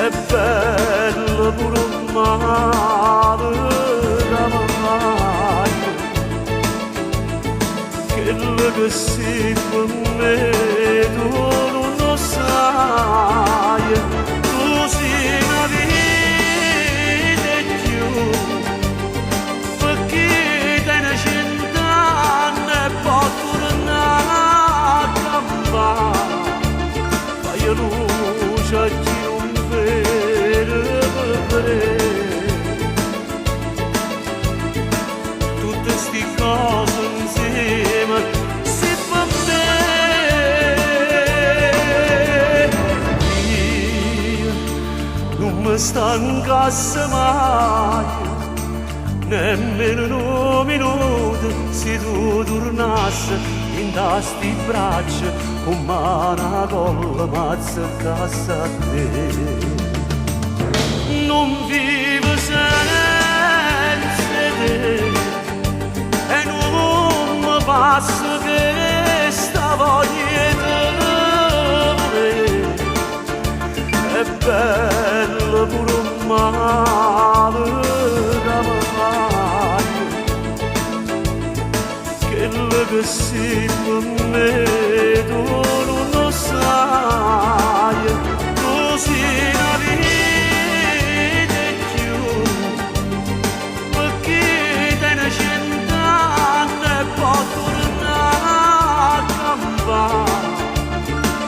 È bello pure un mare da mai, quello che sei per me tu non lo sai. Tu sei una vita e più, perché te ne 100 anni e poi tornare a campare. Fai luce a chi non vede. Tutte sti cose insieme si fa bene. Io non mi stancasse mai, nemmeno un minuto, se tu tornassi in sti braccia con mano colla m'azzeccasse a te. Non vivo senza te e non mi passa questa voglia di te. È bello pure un mare da mai, quello che sei per me tu non lo sai. Tu sei una vita e più, perché te ne 100 anni e poi tornare a campare.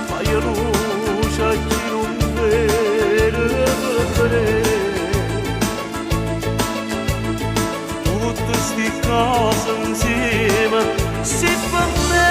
Fai luce a chi non vede. Tutte sti cose insieme si fa bene.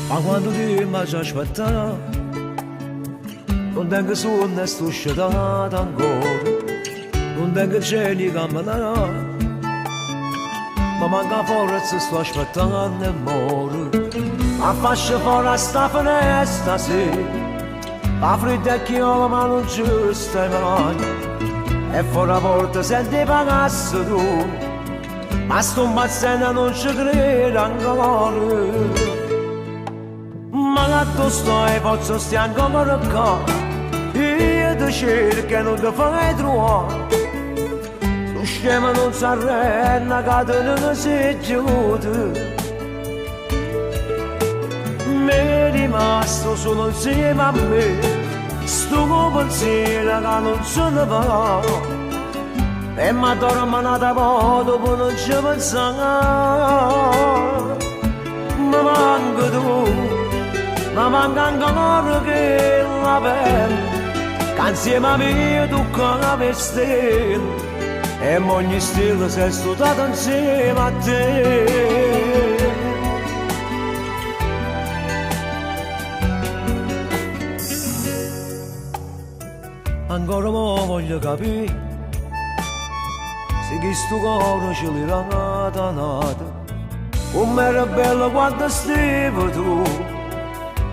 Ma quando ti mi ci aspettare, non tengo sonno e sto scedato ancora, non tengo cieli che mi darà, ma manca forza sto aspettando e muore. Ma faccio fuori a sta finestra, sì, la fredda è chioma ma non ci stai mai, e fuori la porta senti pagasse tu, ma sto impazzendo non ci credo ancora. Ma che tu stai, forse stai ancora qua, io ti cerco e non ti fai trovare. Tu scemo non si arrenda, che tu non sei giuto. Mi è rimasto solo insieme a me, sto pensiero che non se ne va. E mi dormo nata po' dopo non ci pensare. Mi manca tu, ma manca ancora che la pelle, che insieme a me tu con la veste, e ogni stella si è studiata insieme a te. Ancora mo voglio capire se chi sto cuore ce l'era nata. Com'era bello quando stivo tu,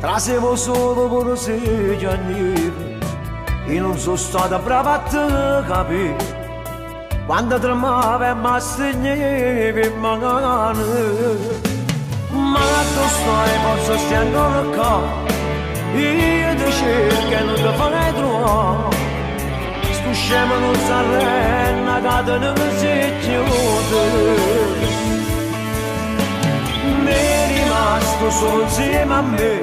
trasevo solo pure se gianniva. Io non sono stata brava a te capire, quando tremava e mi stringevi in mano. Ma tu stai, forse stai ancora qua, io ti cerco e non ti farei trovare. Sto scemo non si arrenda, che te ne sei chiuso. Mi è rimasto solo insieme a me,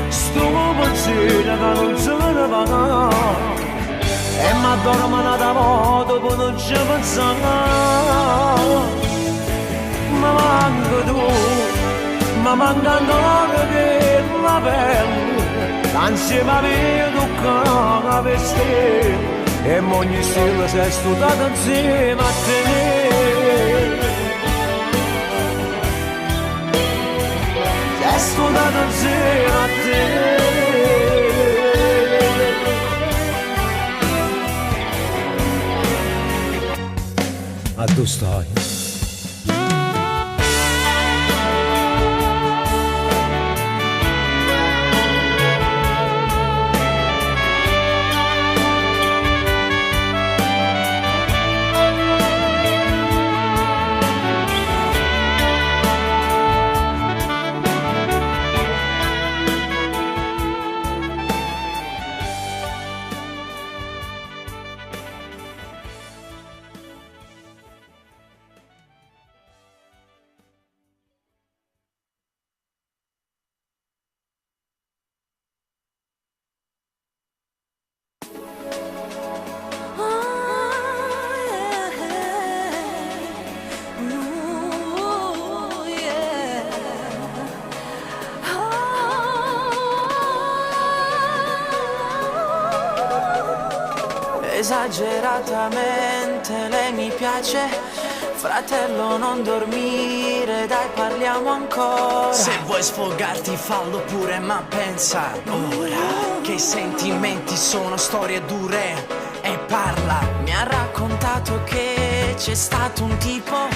sto pensiero che non se ne va. E mi dormo una volta poi non ci pensavo. Ma manca tu, ma manca ancora che la pelle, insieme a me toccava per te. E ogni stella si è studiata insieme a te. Si è studiata insieme a te. Ma tu stai? Esageratamente lei mi piace, fratello non dormire, dai parliamo ancora. Se vuoi sfogarti fallo pure, ma pensa ora che i sentimenti sono storie dure e parla. Mi ha raccontato che c'è stato un tipo,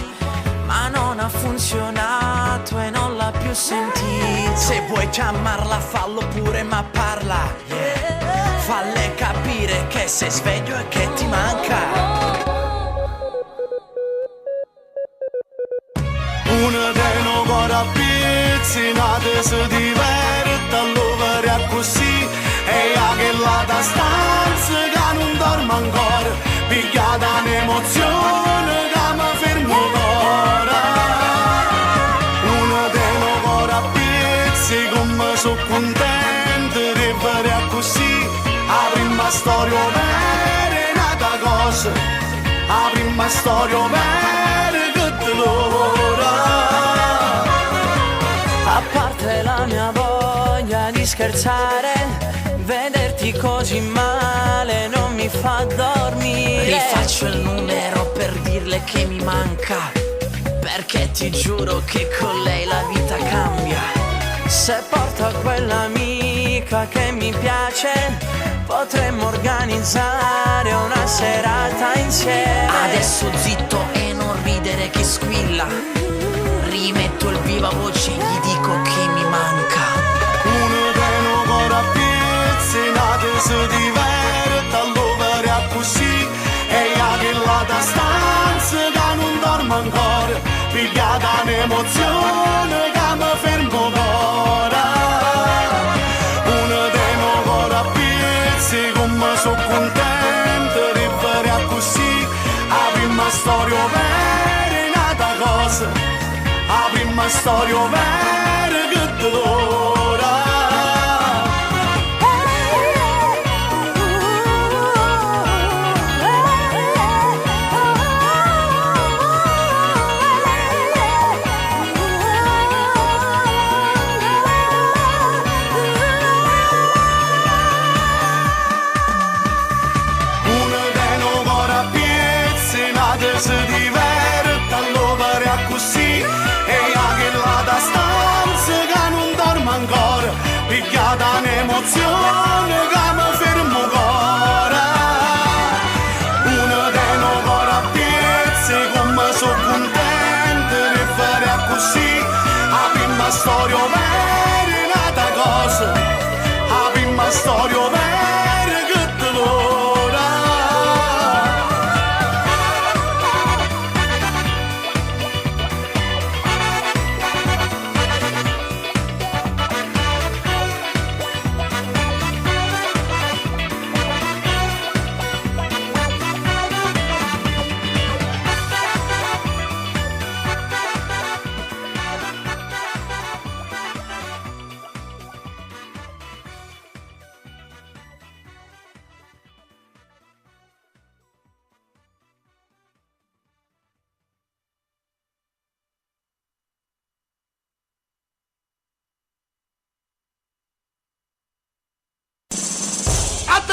ma non ha funzionato e non l'ha più sentito. Se vuoi chiamarla fallo pure, ma parla, yeah. Falle capire che sei sveglio e che ti manca. Una dei no cuore pizzinate si diverte all'overe così. E che la da stanza che non dorme ancora, pigliata un'emozione che mi fermo ora. Una dei no cuore pizzi come sono contento di vedere così. La prima storia vera è nata cosa, la prima storia vera che te l'ora. A parte la mia voglia di scherzare, vederti così male non mi fa dormire. Rifaccio il numero per dirle che mi manca, perché ti giuro che con lei la vita cambia. Se porta quell'amica che mi piace, potremmo organizzare una serata insieme. Adesso zitto e non ridere che squilla, rimetto il viva voce e gli dico che mi manca. Uno dei no cuore pizzinate si diverte all'overe così. E che la da stanza che non dorme ancora, pigliata un'emozione che mi fermo ora. Uno dei no cuore pizzi come sono contento di vedere così. La prima storia vera è nata cosa, la prima storia vera che te l'ora.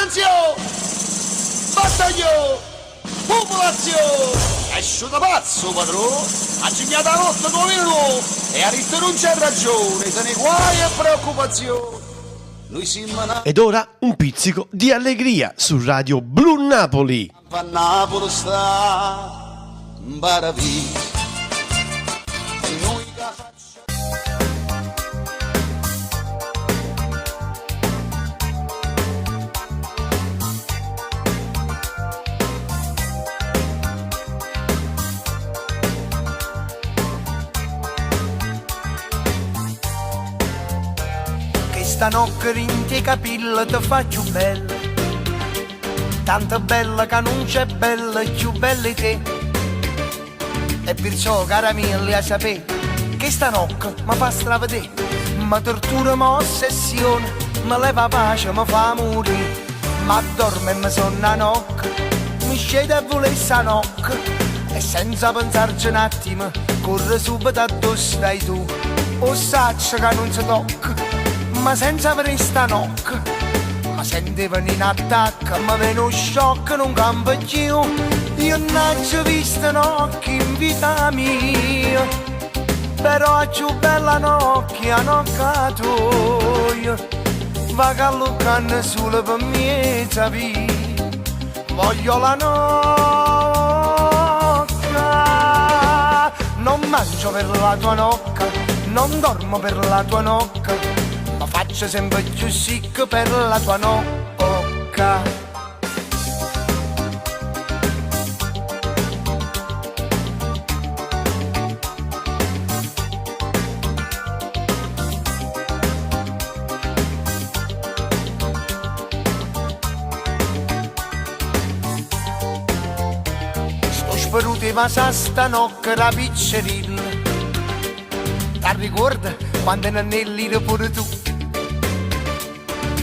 Attenzione! Battaglio! Popolazione! È asciuto pazzo, padrone! Ha segnato la notte come nuovo e ha detto non c'è ragione, se ne guai e preoccupazione. Noi siamo nati Ed ora un pizzico di allegria su Radio Blu Napoli. a Napoli sta Baravi. E noi che Stanotte in te capille ti faccio bella, tanto bella che non c'è bella, più bella di te. E perciò cara mia a sapere che stanotte mi fa stravedere, mi tortura, mi ossessione, mi leva pace, mi fa morire. Ma dorme e mi sonna a notte, mi scende e vuole stanotte, e senza pensarci un attimo corre subito addosso dai tu. O saccio che non si tocca, ma senza avere stanocca, ma sentivano in attacco, ma veno shock non cambia più. Io non ci ho visto un'occhio in vita mia, però è più bella un'occhio, un'occhio tua. Va callucando solo per me, sapi, voglio la nocca. Non mangio per la tua nocca, non dormo per la tua nocca, ma faccio sempre più sick per la tua nocca. Sto sparuto ma sa sta nocca la piccerilla, ti ricordi quando ne lì pure tu?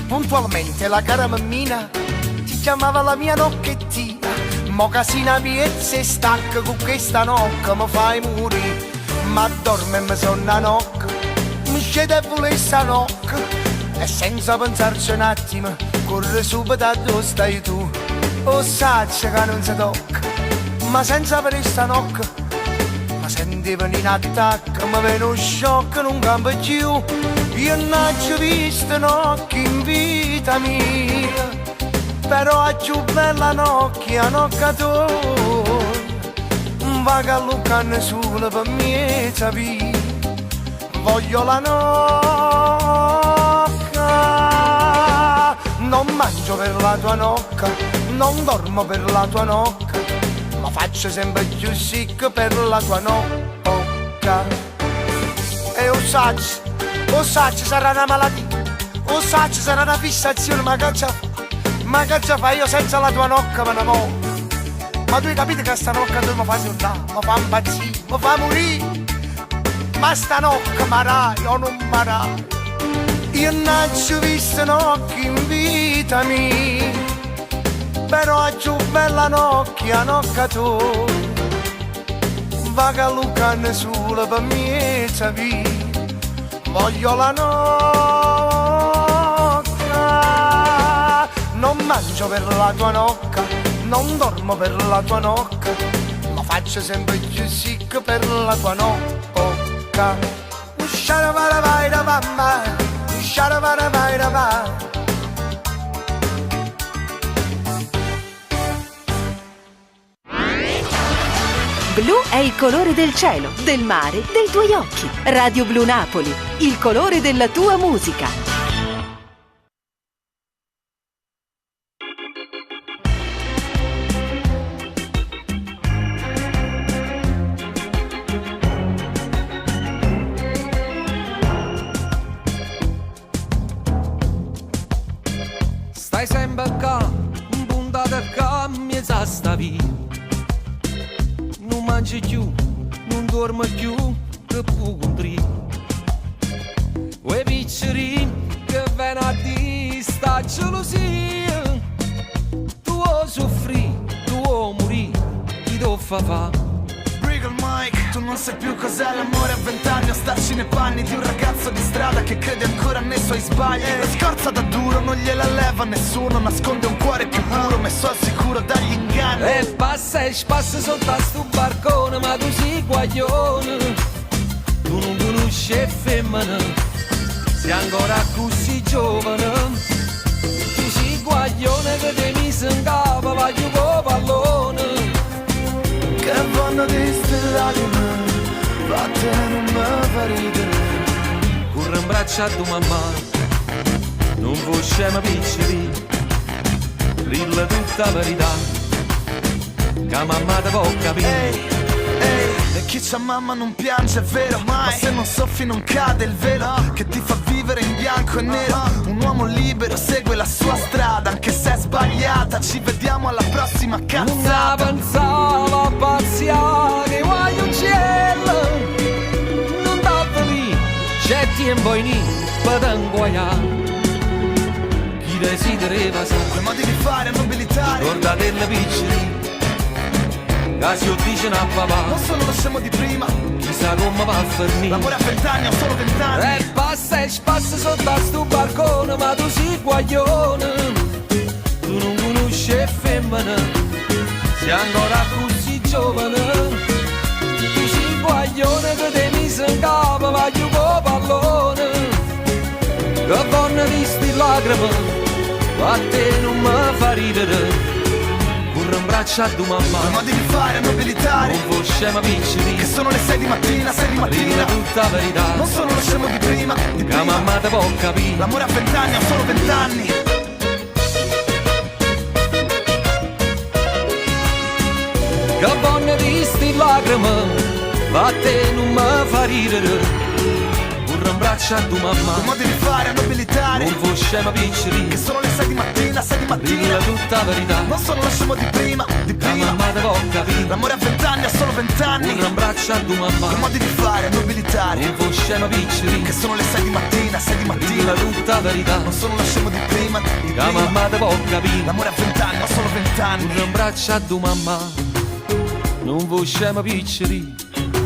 Puntualmente la cara mammina ti chiamava la mia nocchettina, mo casina piezza e stacca con questa nocca mi fai morire. Ma dorme e mi sonna nocca, mi scende e vuole sta nocca, e senza pensarci un attimo corre subito a dove stai tu. O saccia che non si tocca, ma senza avere sta nocca, ma sentivano in attacco, ma veno shock non cambia più. Io non ci ho visto un'occhio in vita mia, però è più bella un'occhio, un'occhio tua. Va callucando solo per me, sapi, voglio la nocca. Non mangio per la tua nocca, non dormo per la tua nocca, ma faccio sempre più sick per la tua nocca. E o saccio sarà una malattia, o saccio sarà una fissazione, ma che già fai io senza la tua nocca me ne muoio. Ma tu hai capito che sta nocca tu mi fa sordare, mi fa impazzire, mi fa morire. Ma sta nocca marai o non marai, io non ci ho visto un'occhio in vita mia, però è più bella un'occhio, un'occhio tua. Va callucando solo per me, sapi, voglio la nocca. Non mangio per la tua nocca, non dormo per la tua nocca, ma faccio sempre più sick per la tua nocca. Blu è il colore del cielo, del mare, dei tuoi occhi. Radio Blu Napoli, il colore della tua musica. Stai sempre qua, puntata qua, mi sa sta via. Non mangi più, non dormi più, che può contrì. Quei picceri che venerdì sta gelosia. Tu o soffri, tu o morì, chi ti fa fa? Brigham Mike. tu non sai più cos'è l'amore a 20 anni, o starci nei panni di un ragazzo di strada che crede ancora nei suoi sbagli. La scorza da duro non gliela leva nessuno, nasconde un cuore più puro, messo al sicuro dagli inganni. E passa e spassa soltanto sto barcone, ma tu sei guaglione, tu non conosci femmina, sei ancora così giovane. Tu sei guaglione che ti mise in capo, va giù con pallone. Che vanno di ste lacrime, vatte non mi fa ridere. Corre in braccio a tua mamma, non vuoi scema piccoli, rilla tutta la verità, che mamma te può capire. E chi c'ha mamma non piange, è vero, ma se non soffi non cade il velo che ti fa vivere in bianco e nero. Un uomo libero segue la sua strada, anche se è sbagliata. Ci vediamo alla prossima cazzata. Non pensavo a pazziare, che vuoi un cielo, non t'ho lì, c'è tempo in per inguaiare. Chi desidereva sapere quei modi di fare a nobilitare, guardate la piccina, casi o dice a papà, non sono lo scemo di prima, chissà come va a finire. L'amore a 20 anni, ho solo 20 anni. E passa sotto a sto balcone, ma tu sei guaglione, tu non conosci femmina, sei ancora così giovane. Tu sei guaglione che ti mise in capo, va giù con pallone. Che buona di sti lacrime, a te non mi fa ridere. Corre in braccio a tua mamma, quei modi di fare a nobilitare, non vuoi scema piccoli, che sono le 6 di mattina, 6 di mattina. Rilla tutta la verità, non sono lo scemo di prima, di prima. Che mamma te può capire. L'amore a 20 anni, ho solo 20 anni. Che buona di sti lacrime, a te non mi fa ridere. Corre in braccio a tua mamma, quei modi di fare a nobilitare, non vuoi scema piccoli, che sono le 6 di mattina, 6 di mattina. Rilla tutta la verità, non sono lo scemo di prima, di prima. Che mamma te può capire. L'amore a 20 anni, ho solo 20 anni. Corre in braccio a tua mamma, quei modi di fare a nobilitare, non vuoi scema piccoli, che sono le 6 di mattina, 6 di mattina. Rilla tutta la verità, non sono lo scemo di prima, di prima. Che mamma te può capire. L'amore a 20 anni, ho solo 20 anni. Corre in braccio a tua mamma, non vuoi scema piccoli,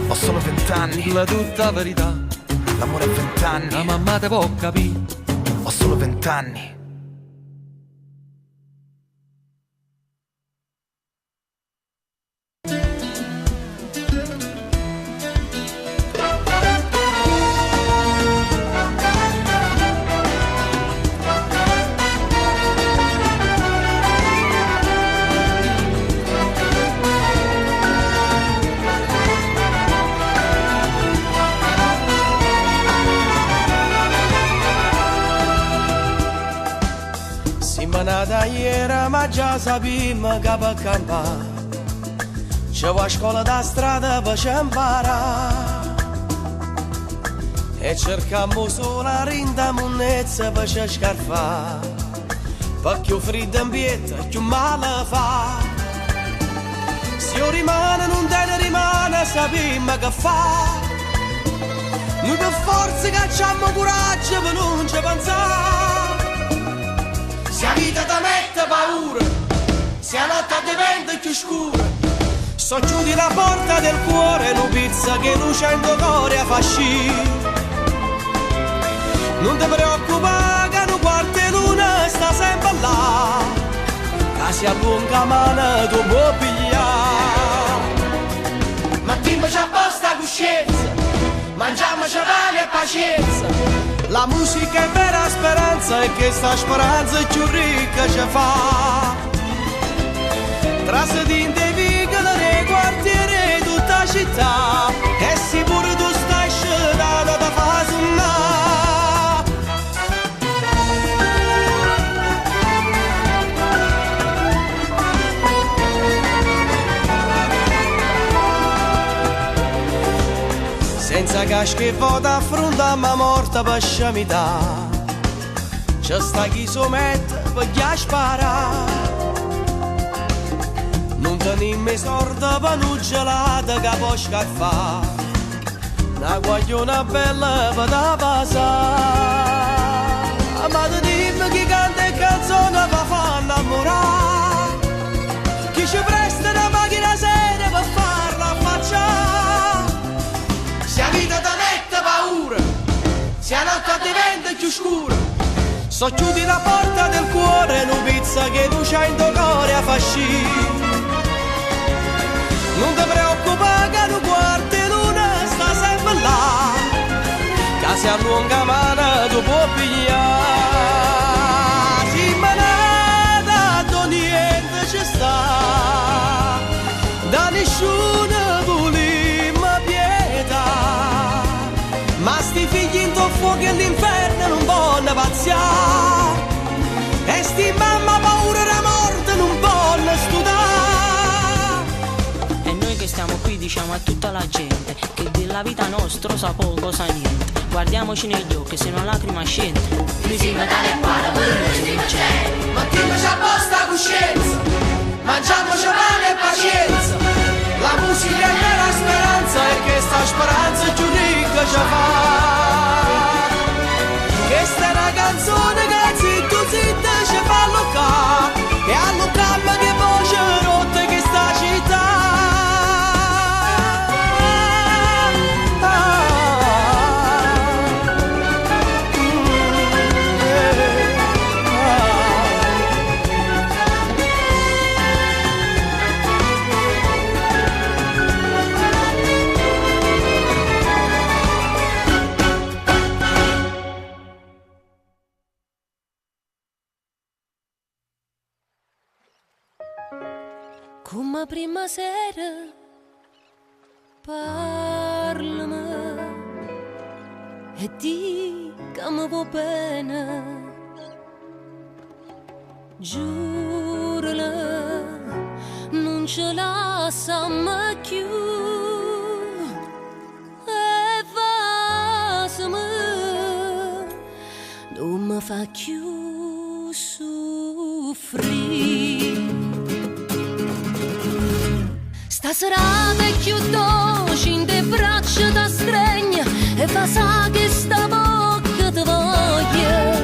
ho solo 20 anni. Rilla tutta la verità, l'amore a 20 anni. La mamma te può capire. Ho solo 20 anni. Da ieri ma già sappiamo che per campare c'è una scuola da strada per ci imparare e cercammo solo la rinda monnezza per ci scarfare, per più freddo in pietta più male fa. Se io rimane non te ne rimane, sappiamo che fa. Noi per forza cacciamo coraggio per non ci pensare. Se la vita ti mette paura, se la notte diventa più scura, so chiudi la porta del cuore, no pizza che lucendo cuore fa sci. Non ti preoccupare che no quarto luna sta sempre là, che si allunga mano tu puoi pigliare. Ma dimmi c'è posta coscienza, mangiamoci pane e pazienza. La musica è vera speranza e che sta speranza più ricca ci fa. Trasedinte vicole nei quartieri tutta la città, e sicuro tu stai scelata da fare senza casca e vota affronta ma morta per sciamità. C'è sta chi somette per chi spara. Non tenim i sordi per un gelato che può scaffare, una guagliona bella per da passare. Ma ti dimmi chi canta e canzone per far innamorare, chi ci presta una macchina seria per farla affacciare. più scura. So chiudi la porta del cuore, non pizza che tu c'hai in tuo cuore a fascì. Non ti preoccupare che tu guardi luna sta sempre là, che se allunga mano tu puoi pigliare. Sì, ma nada, niente ci sta, da nessuno volima pietà. Ma sti figli in tuo fuoco all'inferno non vogliono pazziare, e sti mamma paura della morte non vogliono studiare. E noi che stiamo qui diciamo a tutta la gente che della vita nostra sa poco sa niente. Guardiamoci negli occhi se una lacrima scende. Noi siamo tale quale, pure noi stiamo c'è. Mettiamoci a posto la coscienza, mangiamoci pane e pazienza. La musica è la speranza e questa speranza più ricca ci fa. Questa è una canzone che zitto zitto ci fa allocare, e allocare che voce rotta che sta città. Come prima sera parlami e di che mi va bene, giurala non ce la lasciamo più, e fasami non mi fa più soffrire. Stasera è più dolce in te braccia da stregna, e fa sa che sta bocca ti voglia.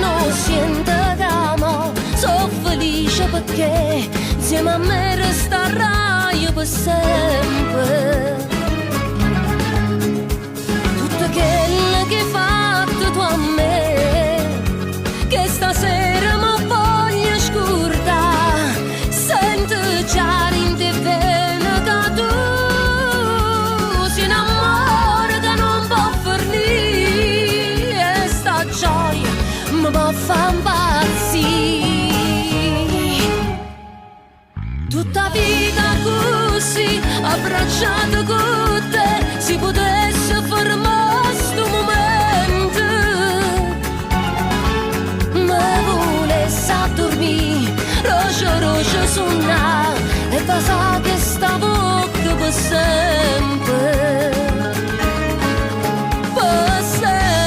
Non sento d'amo, sono felice perché insieme a me resterai per sempre. Tutto quello che hai fatto tu a me, che stasera mi voglio scordare. Già in te vena che tu si innamora che non può fornire, e sta gioia mi può far impazzire. Tutta vita così abbracciata con te, si potesse fermare sto momento, ma volesse a dormire roce suona, e fa sa che sta bocca per sempre, per sempre.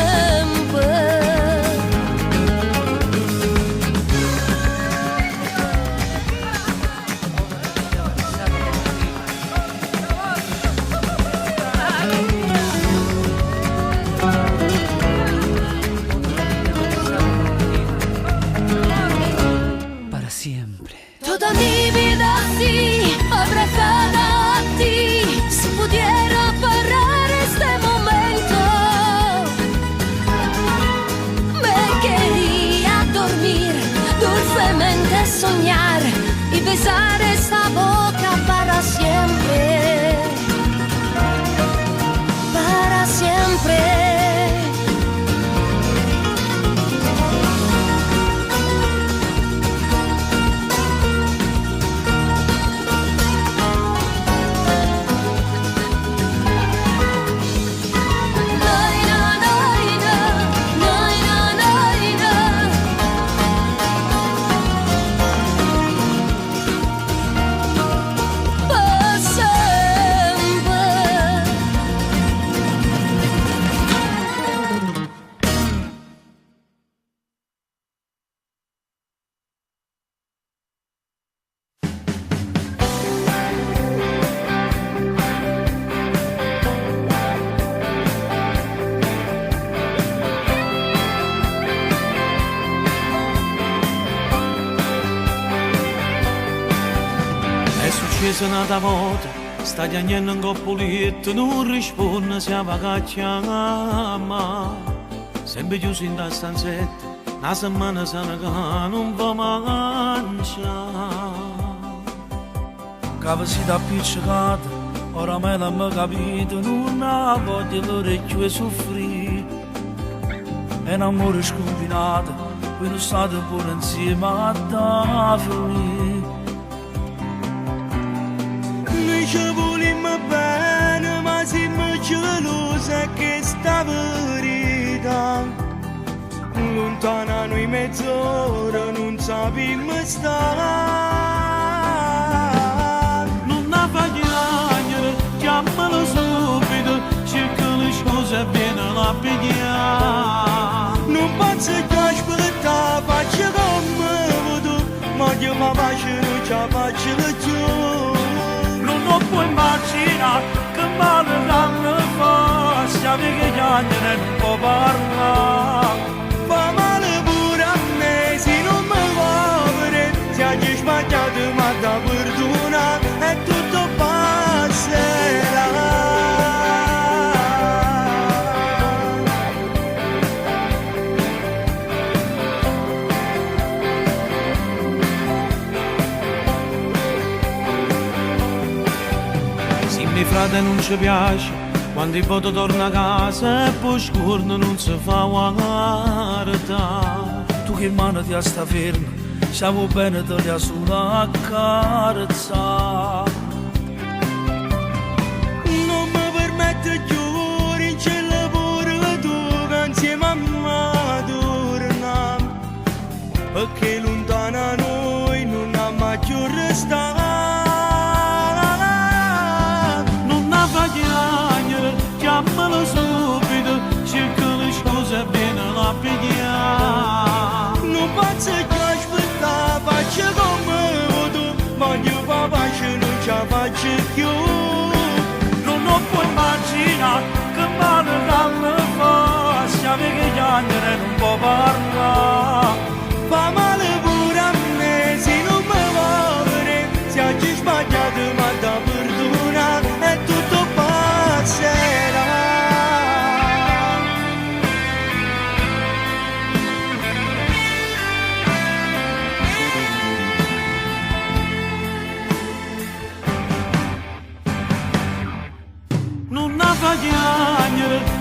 Para siempre. Toda mi vida sí, abrazada a ti, si pudiera parar este momento, me quería dormir, dulcemente soñar y besar esta boca para siempre, para siempre. È successo un'altra volta, sta piagnendo un coppoletto, non risponde se va a chiamare. Sempre chiuso in da stanzetta, una settimana sana che non va mangiare. Cava si da appiccicata, oramai l'hanno capito, non ha voglia l'orecchio e soffrire. È un amore scombinato, qui non state pure insieme a da finire. Noi ci volimmo bene, ma siamo gelosi che sta verità. Lontana noi mezz'ora, non sappiamo stare. Non ha fagliare, chiamalo subito, cerca le scuse e viene la pigliare. Non penso che aspetta, faccio come vedo, ma io mi faccio, non ci faccio giù. Non puoi immaginare che male danno fa, siamo che gli anni non può parlare. Fa male pure a me, se non mi va bene, se hai sbagliato ma da perdona e tutto passerà. Mio frate non ci piace, quando il voto torna a casa e poi scorno non si fa guardare. Tu che mano ti sta ferma, siamo bene te li solo a carezzare. Non mi permette più in cielo pure tu che insieme a me torniamo, perché lontana noi non ha mai più restato. Chiamalo subito, cerca le scuse e viene la pigliare. Non penso che aspetta, faccio come vedo, ma io pace non ci faccio più. Non puoi immaginare che male danno fa, siamo che gli anni non può parlare. Fa male pure a me, se non mi va bene, se hai sbagliato ma da perdona e tutto passerà.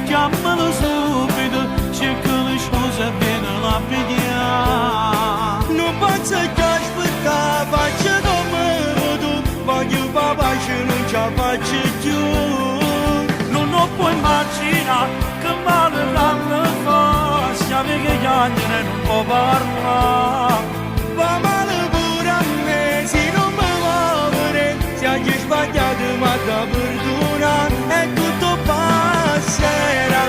Chiamalo subito, cerca le scuse e viene la pigliare. Non penso che aspetta, faccio come vedo, voglio pace non ci faccio più. Non puoi immaginare che male danno fa, siamo che gli anni non può parlare. Fa male pure a me, se non mi va bene, se hai sbagliato ma da perdona e tutto passerà.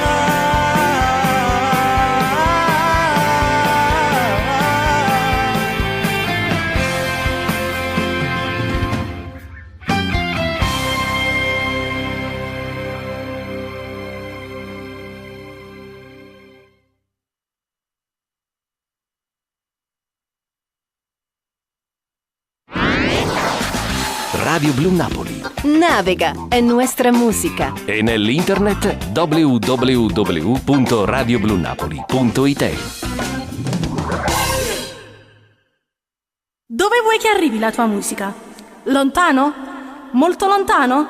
Radio Blu Napoli. Navega, è nuestra musica. E nell'internet www.radioblunapoli.it. Dove vuoi che arrivi la tua musica? Lontano? Molto lontano?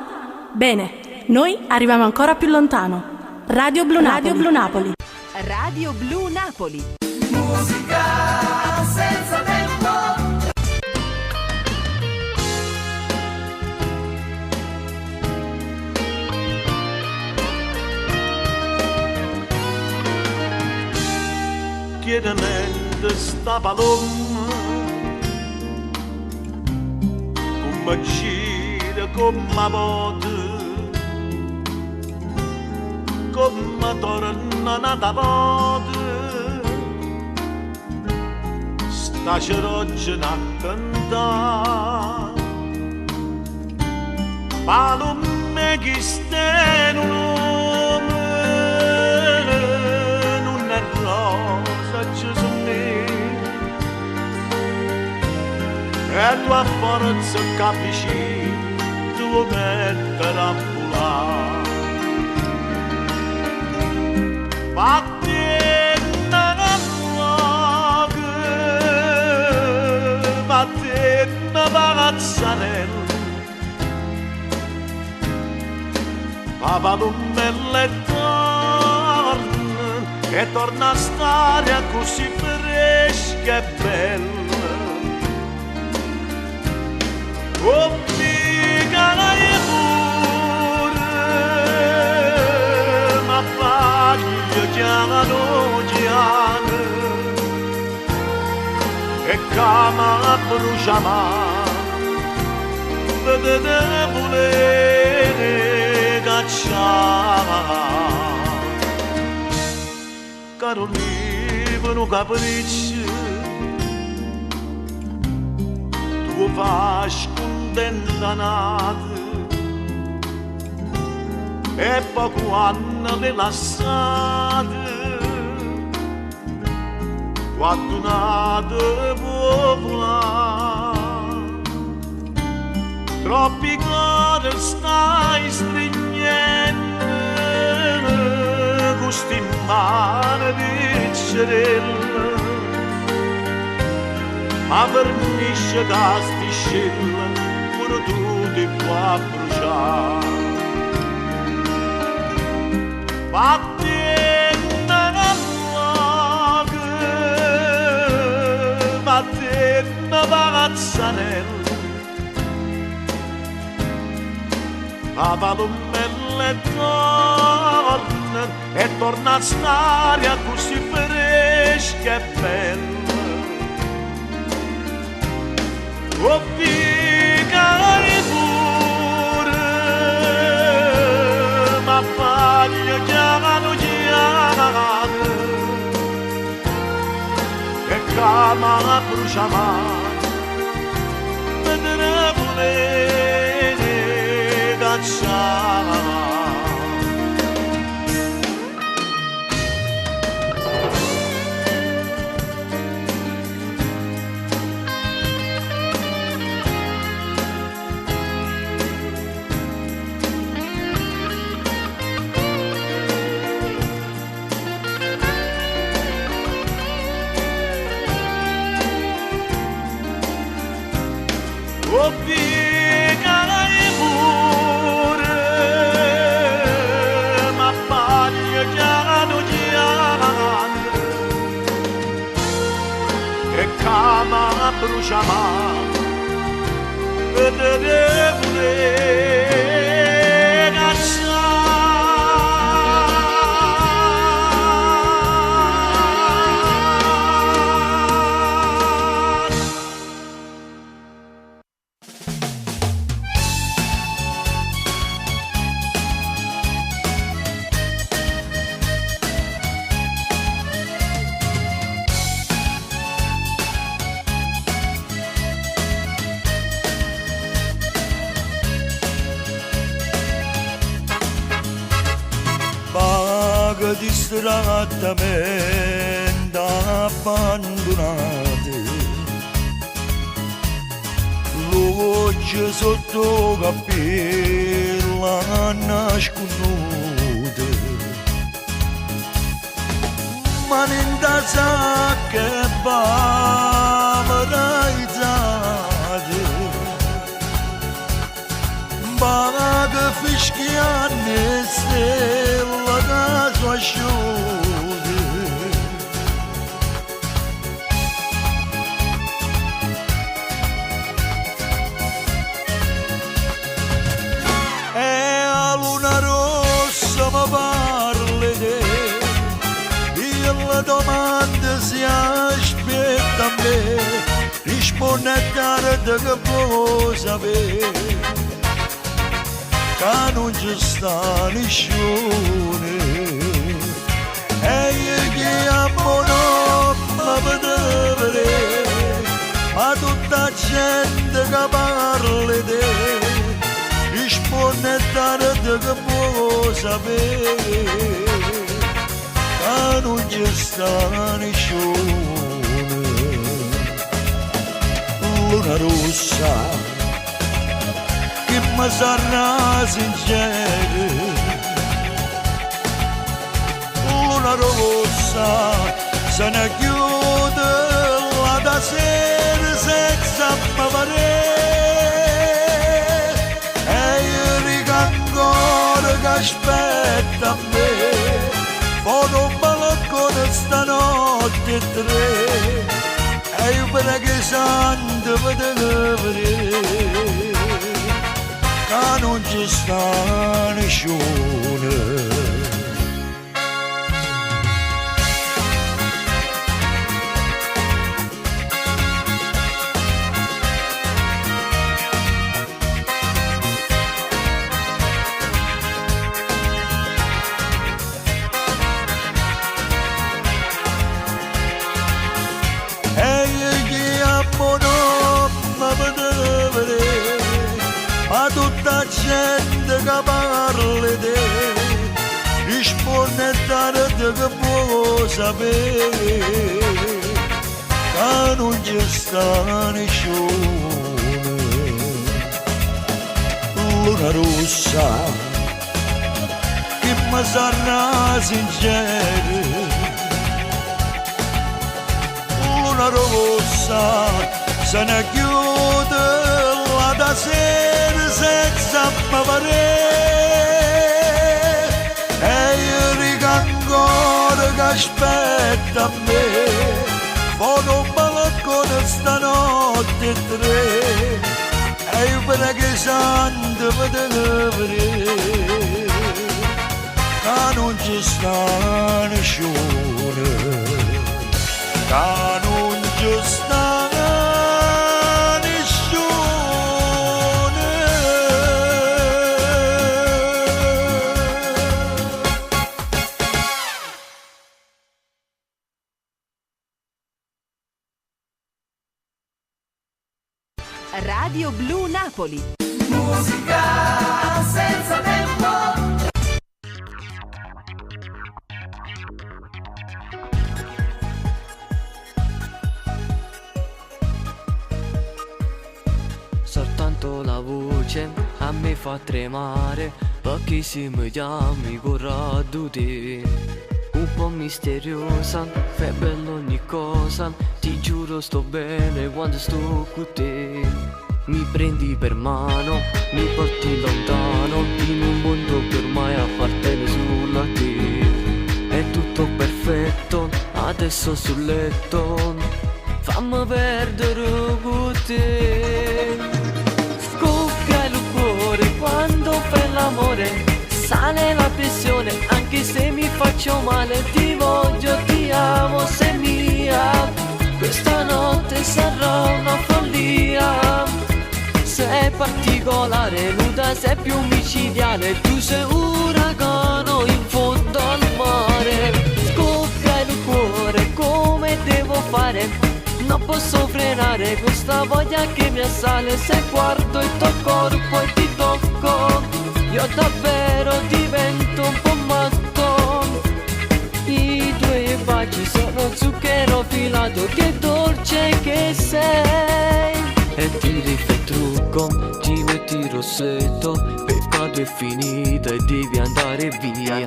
Bene, noi arriviamo ancora più lontano. Radio Blu Napoli. Radio Blu Napoli. Radio Blu Napoli. Musica senza tempo. Chiedamente sta paloma come gira, come vote, come torna nata vote, sta ceroggia a cantare. Palome che sta in un nome, non è rosa Gesù mio, e tua forza capisci, tu me vado bella e torna a stare così fresca e bella. Oh, mica lei pure, ma paglio chiamano Gianna e cama brucia ma vedete volere cacciare. Caro libero capriccio, tu fai scontentanato e poi quando le lasciate, quando nate popolare, troppi cuori stai stringendo, gusti mare di cerella, ma vernisce da stiscella, pure tu ti puoi bruciare. Battendo nel luogo, battendo pagazzanella, papà tu belle torna e torna a stare così fresca e bella. Oh, picare pure, ma paglio chiamano Gianna e cama brucia ma vedere volere cacciare. Oh, picare pure, ma paglio chiamano Gianna e cama brucia ma vedete volere cacciare. Distrattamente abbandonate, luce sotto capella nasconuta, ma in da sacca bavaraizzate, baga fischiane stella da sua asciuga. Domande si aspetta a me, risponde tardi che può sapere, che non ci sta nessuno, e io che amo non mi vedere, ma tutta gente che parla di te, risponde tardi che può sapere, non ci sta nessuno. Luna rossa che mi sarà sincera, luna rossa se ne chiude la da sera senza pavaré, e io ricordo ancora che aspetta a me, poi non balcone stanotte tre, e io per che santo vedere, che non ci sta nessuno. Ma tutta gente che parla di te risponde tardi che può sapere che non ci sta nessuno. Luna rossa che mi sarà sincera, luna rossa se ne chiude da sera senza m'avere, e io dico ancora che aspetta a me, poi non balcone stanotte tre, e io per che santo vedere, che non ci sta nessuno, che non ci sta. Radio Blu Napoli. Musica senza tempo. Soltanto la voce a me fa tremare, perché se mi chiami corrado te. Un po' misteriosa, fai bello ogni cosa, ti giuro sto bene quando sto con te. Mi prendi per mano, mi porti lontano, in un mondo che ormai appartiene solo a te. È tutto perfetto, adesso sul letto, fammi perdere con te. Scoppia il cuore quando fai l'amore, sale la pressione anche se mi faccio male. Ti voglio, ti amo, sei mia, questa notte sarà una follia. Sei particolare, nuda, sei più micidiale, tu sei un uragano in fondo al mare. Scoppia il cuore, come devo fare? Non posso frenare questa voglia che mi assale. Se guardo il tuo corpo e ti tocco, io davvero divento un po' matto. I tuoi baci sono zucchero filato, che dolce che sei. E ti rifai trucco, ti metti rossetto, peccato è finito e devi andare via.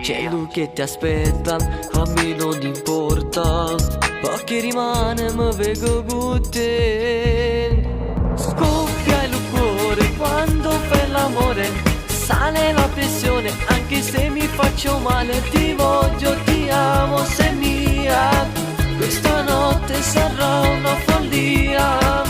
C'è lui che ti aspetta, a me non importa, perché rimane mi vedo con te. Scoppia il cuore quando fai l'amore, sale la pressione anche se mi faccio male. Ti voglio, ti amo, sei mia, questa notte sarà una follia.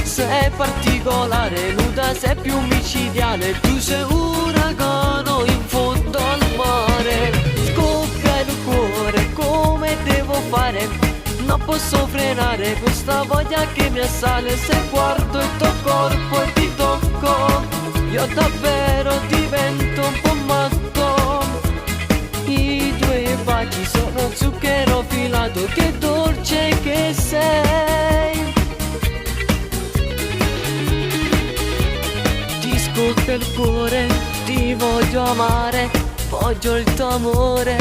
Sei particolare, nuda, sei più micidiale, tu sei un uragano in fondo al mare. Scoppia il cuore, come devo fare? Non posso frenare questa voglia che mi assale. Se guardo il tuo corpo e ti tocco, io davvero divento un po' matto. I tuoi baci sono zucchero filato, che dolce che sei. Scoppia il cuore, ti voglio amare, voglio il tuo amore.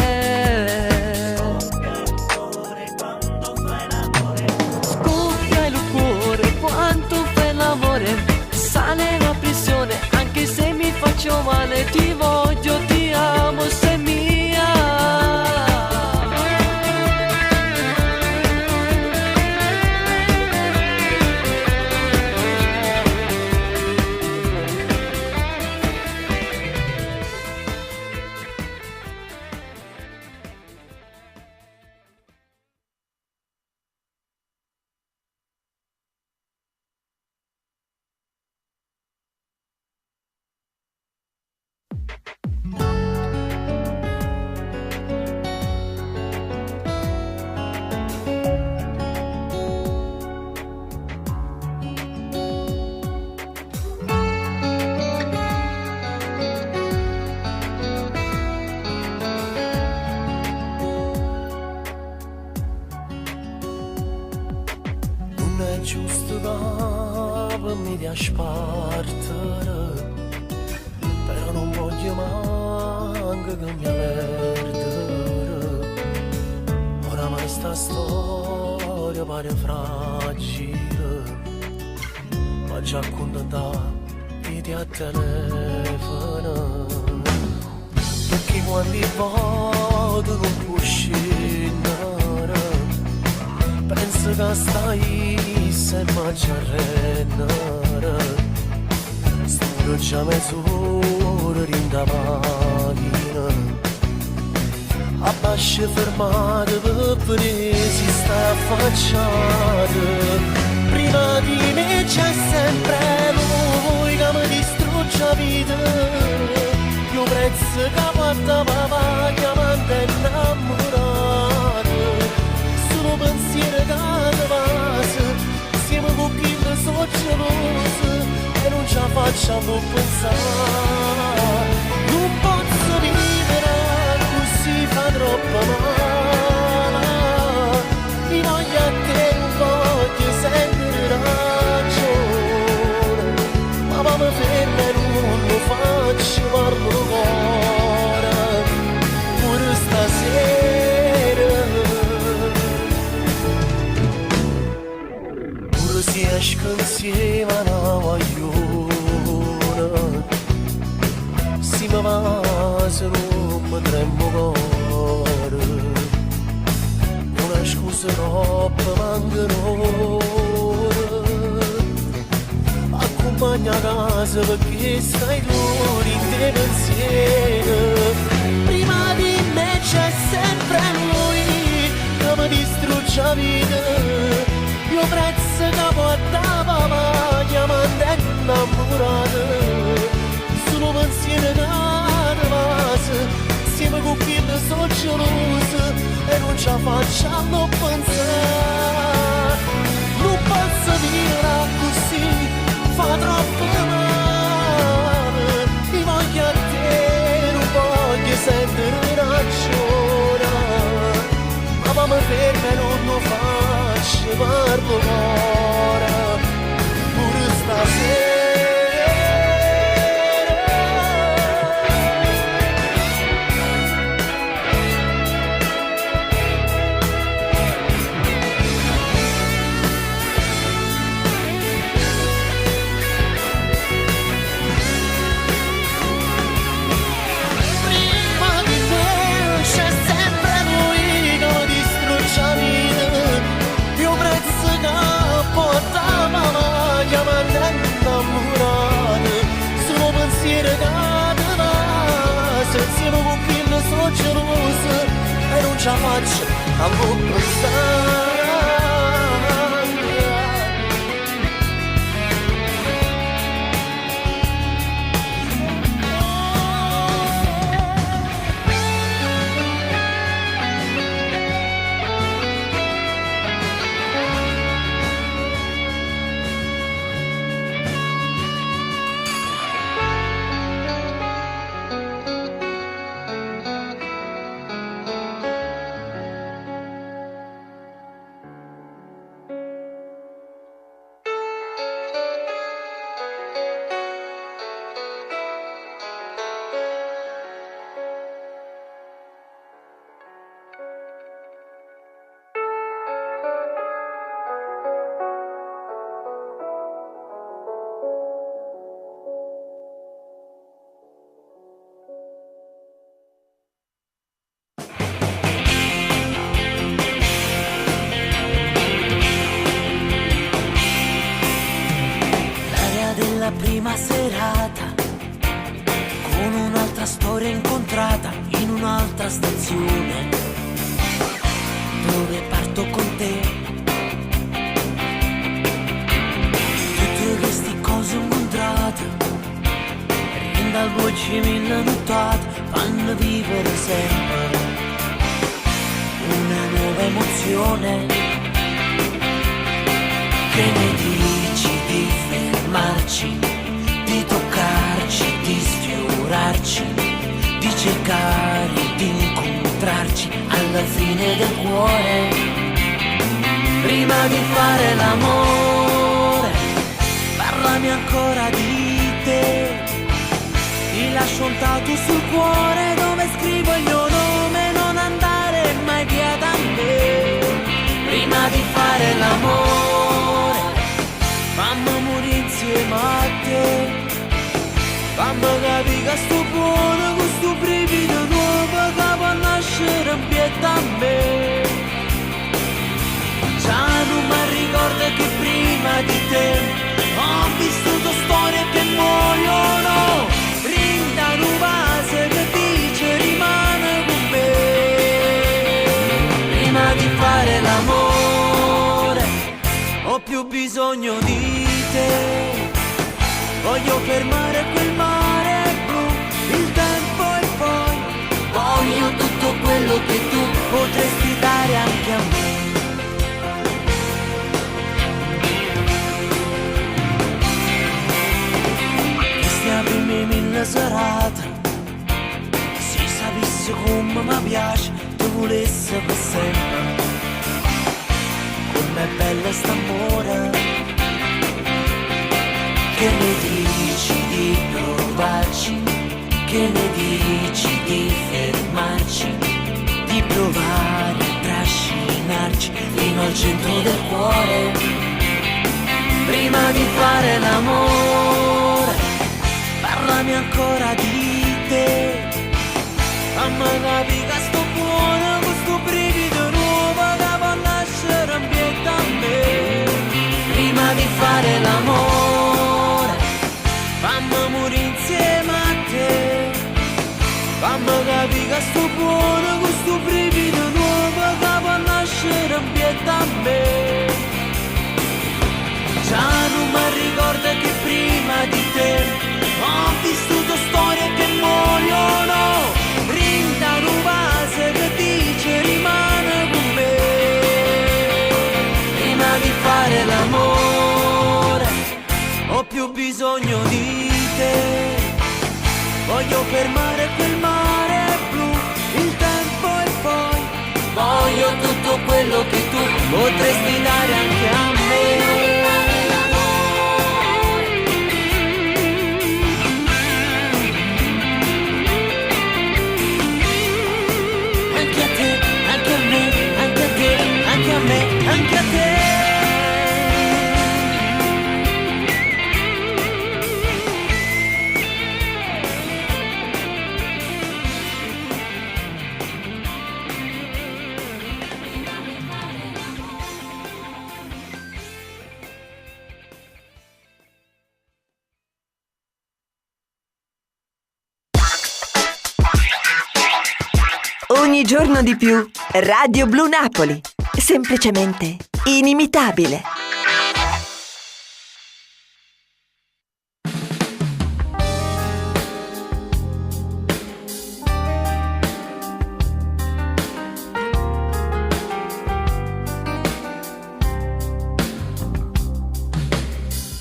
Scoppia il cuore quanto fai l'amore, sale la pressione anche se mi faccio male. Ti voglio, ti amo, sei mia. pare fragile, ma già accontentato vedi a telefono, perché quando vado non può scendere, penso che stai sempre a gerrenare, sto già mezz'ora in da macchina, abbascia fermate per presi sta affacciata, prima di me c'è sempre lui che mi distrugge la vita, io prezzo che guarda papà chiamando innamorato, solo pensiero che ti passa, siamo con chi mi sono geloso e non ce la facciamo pensare, non posso vivere così, fa troppo male, mi voglio a te, non voglio sentire ragione, ma mi fermo e non lo faccio, parlo cuore, pure stasera, pure se esco insieme a una guagliona, si mi va se non mi tremmo cuore, una scusa troppo mancano, accompagna a casa perché stai tu in te pensiero, prima di me c'è sempre lui che mi distrugge la vita, io prezzo che porta papà chiamando innamorato, solo pensiero che siamo con chi mi sono geloso e non ce la facciamo pensare, non posso vivere così, fa troppo male, mi voglio a te, non voglio sentire ragione, ma mi fermo e non lo faccio, parlo cuore, pure stasera. Siamo con chi ne sono geloso e non ce la faccio a pensare. Prima serata con un'altra storia incontrata in un'altra stazione dove parto con te, tutte queste cose incontrate rinda al voce mille nottate fanno vivere sempre una nuova emozione. Che ne dici di fermarci, di toccarci, di sfiorarci, di cercare di incontrarci alla fine del cuore, prima di fare l'amore, parlami ancora di te, ti lascio un tatu sul cuore dove scrivo il mio nome, non andare mai via da me, prima di fare fare l'amore, fammi morire insieme a te, fammi capire che sto buono con sto brivido nuovo che può nascere in pietà a me. Già non mi ricordo che prima di te ho vissuto storie che muoiono, rinda un vase che dice rimane con me. Prima di fare l'amore ho più bisogno di te, voglio fermare quel mare blu, il tempo e poi voglio tutto quello che tu potresti dare anche a me. Questa prima mille serata, se sapessi come mi piace, tu volessi per sempre, com'è bella st'amore. Che ne dici di provarci? Che ne dici di fermarci? Di provare a trascinarci fino al centro del cuore. Prima di fare l'amore, parlami ancora di te, fammi capire che sto buono con sto brivido nuovo che può nascere in pietà a me. Prima di fare l'amore, fammi morire insieme a te, fammi capire che sto buono con sto brivido nuovo che può nascere in pietà a me. Già non mi ricordo che prima di te ho vissuto storie che muoiono, rinda un vase che dice rimane con me. Prima di fare l'amore ho più bisogno di te, voglio fermare quel mare blu, il tempo e poi voglio tutto quello che tu potresti dare anche a me. Anche a te, anche a me, anche a te, anche a me, anche a te. Ogni giorno di più, Radio Blu Napoli. Semplicemente inimitabile.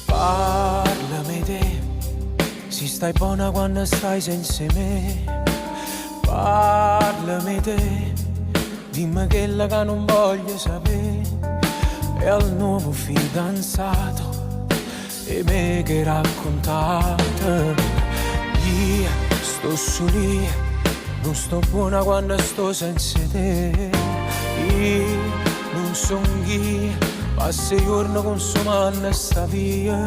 Parlami te, si stai buona quando stai senza me. Parlami te, dimmi quella che non voglio sapere. E al nuovo fidanzato e me che raccontate. Io sto su lì, non sto buona quando sto senza te. Io non son io, passa i giorni consumando sta via.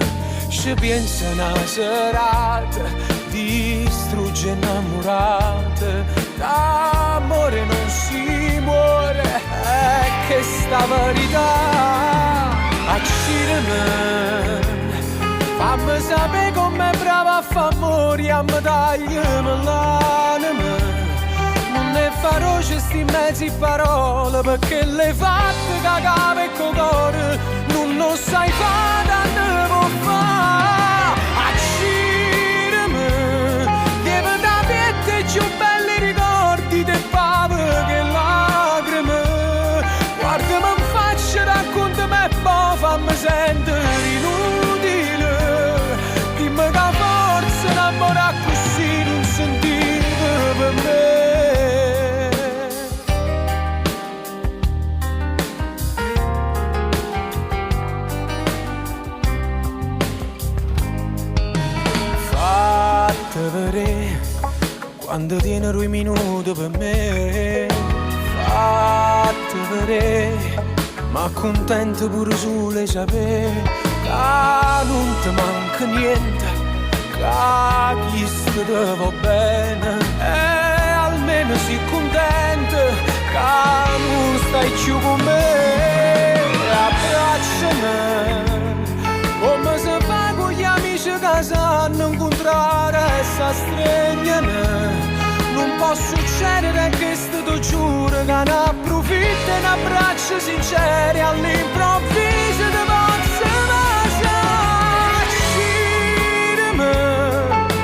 Ci pensa una serata, distrugge innamorate, d'amore non si muore, è che sta verità. Accideme, fammi sapere com'è brava a fa amore, a me tagliami l'anima. Non ne farò questi mezzi parole, perché le fatte cagare e col cuore, non sai fare, ne può fare. Più belli ricordi dei pave che lacrime. Guardami in faccia, raccontami e poi fammi sentire inutile. Dimmi che forza innamorare così non sentiva per me. Fatte vedere quando tieni 2 minuti per me, fatti vedere ma contento pure solo sapere che non ti manca niente, che chi sta te va bene, e almeno si contento che non stai più con me. Abbracciami come se fa con gli amici che sanno incontrare e s'astregnano. Non può succedere che sto giuro che ne approfitta e ne abbraccia sinceri all'improvviso di forza ma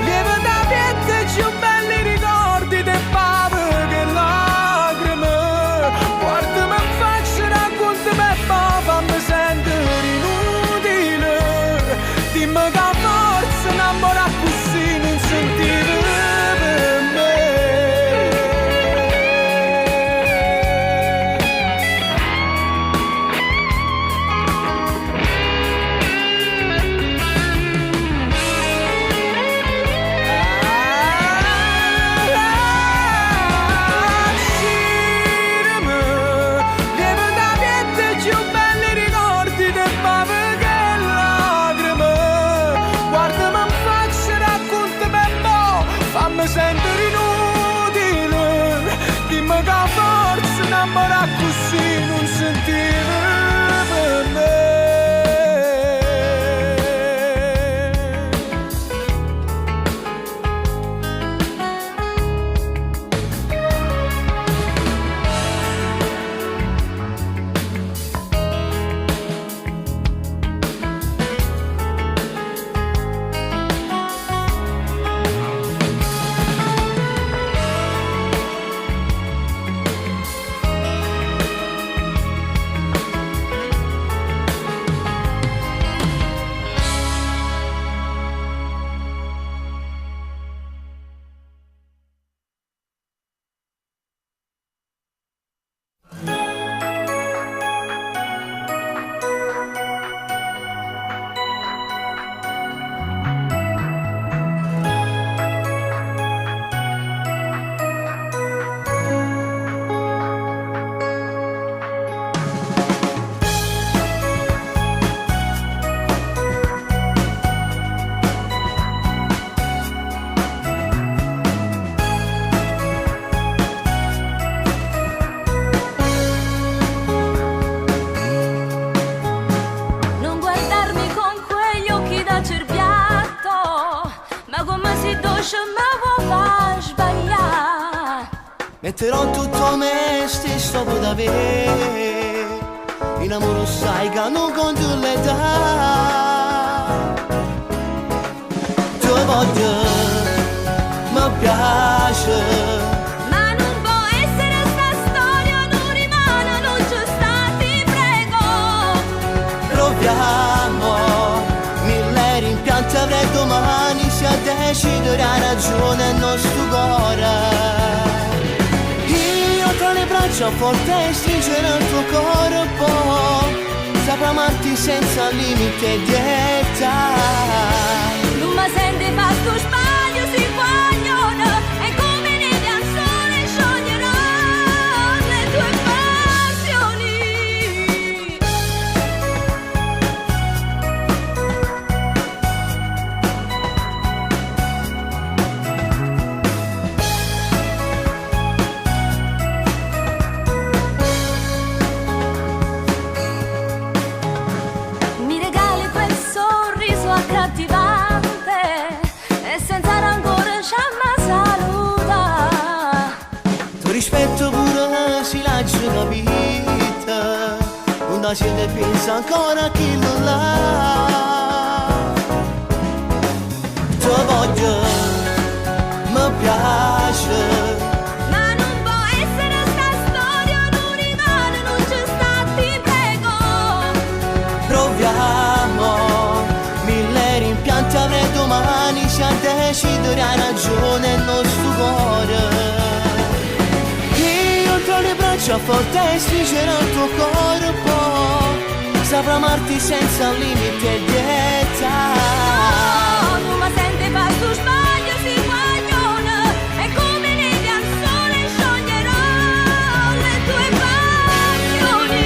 lieve da piette più belli ricordi del pavo che lacrime. Guardami in faccia, raccontami e poi fammi sentire inutile. Dimmi che forza innamora così non sentire per me. Sentire inutile, dimmi che forza innamora così non sentire per me. Metterò tutto me stesso per davvero, in amore sai che non conto l'età. Ti voglio, mi piace, ma non può essere sta storia, non rimane, non ci sta, ti prego. Proviamo, mille rimpianti avrei domani se a decidere ha ragione il nostro cuore. Tra le braccia forte stringere il tuo corpo, saprò amarti senza limite e dieta. Non mi senti fa sto sbaglio, si guaglione, e come neve al sole scioglierò le tue passioni. Accattivante e senza rancore ci saluta. Ti rispetto pure se l'hai già capita, non da siete pensa ancora a chi non l'ha. Ti voglio, mi piace, ma non può essere sta storia, non rimane, non ci sta, ti prego. Proviamo, rimpianti avrei domani se a decidere hai ragione il nostro cuore. Io tra le braccia forte stringerò il tuo corpo, saprò amarti senza limite e dieta. No, non mi sente fa sto sbaglio, si guaglione, e come neve al sole scioglierò le tue passioni.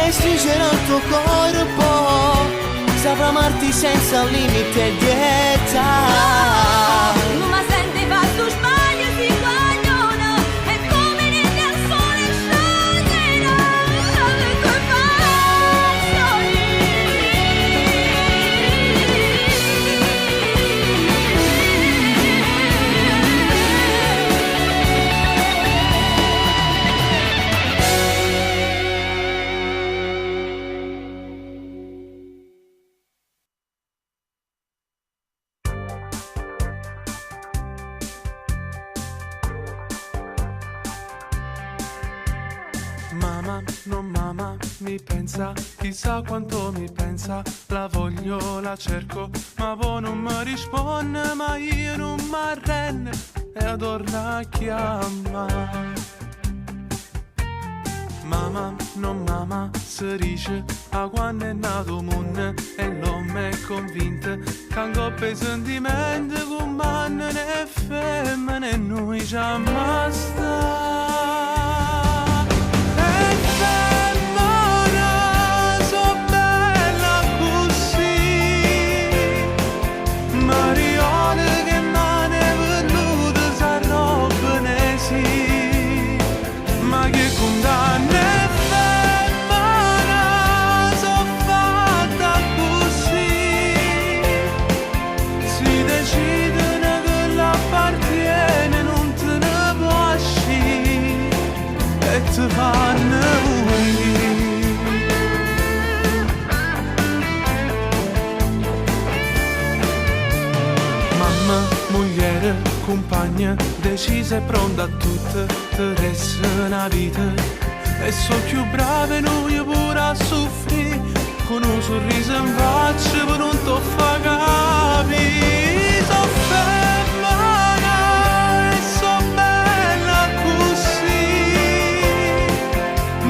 e stringerò il tuo corpo, saprò amarti senza limiti e dieta. Ma senti, fa tu sbagli, si guagliona, è come niente al sole scioglierà le tue passioni. Mamma, non mamma, mi pensa, chissà quanto mi pensa, la voglio, la cerco, ma poi non mi risponde, ma io non mi arrendo e adorna a chiamare. Mamma, non mamma, si dice, a quando è nato mondo e l'uomo è convinto, che angoppa i sentimenti con manne e femmine e noi ci ammazza. Mamma, moglie, compagna, decisa e pronta a tutto, ti resta una vita. E so più brave noi pure a soffrire, con un sorriso in faccia per non ti fa capire. So femmina e so bella così,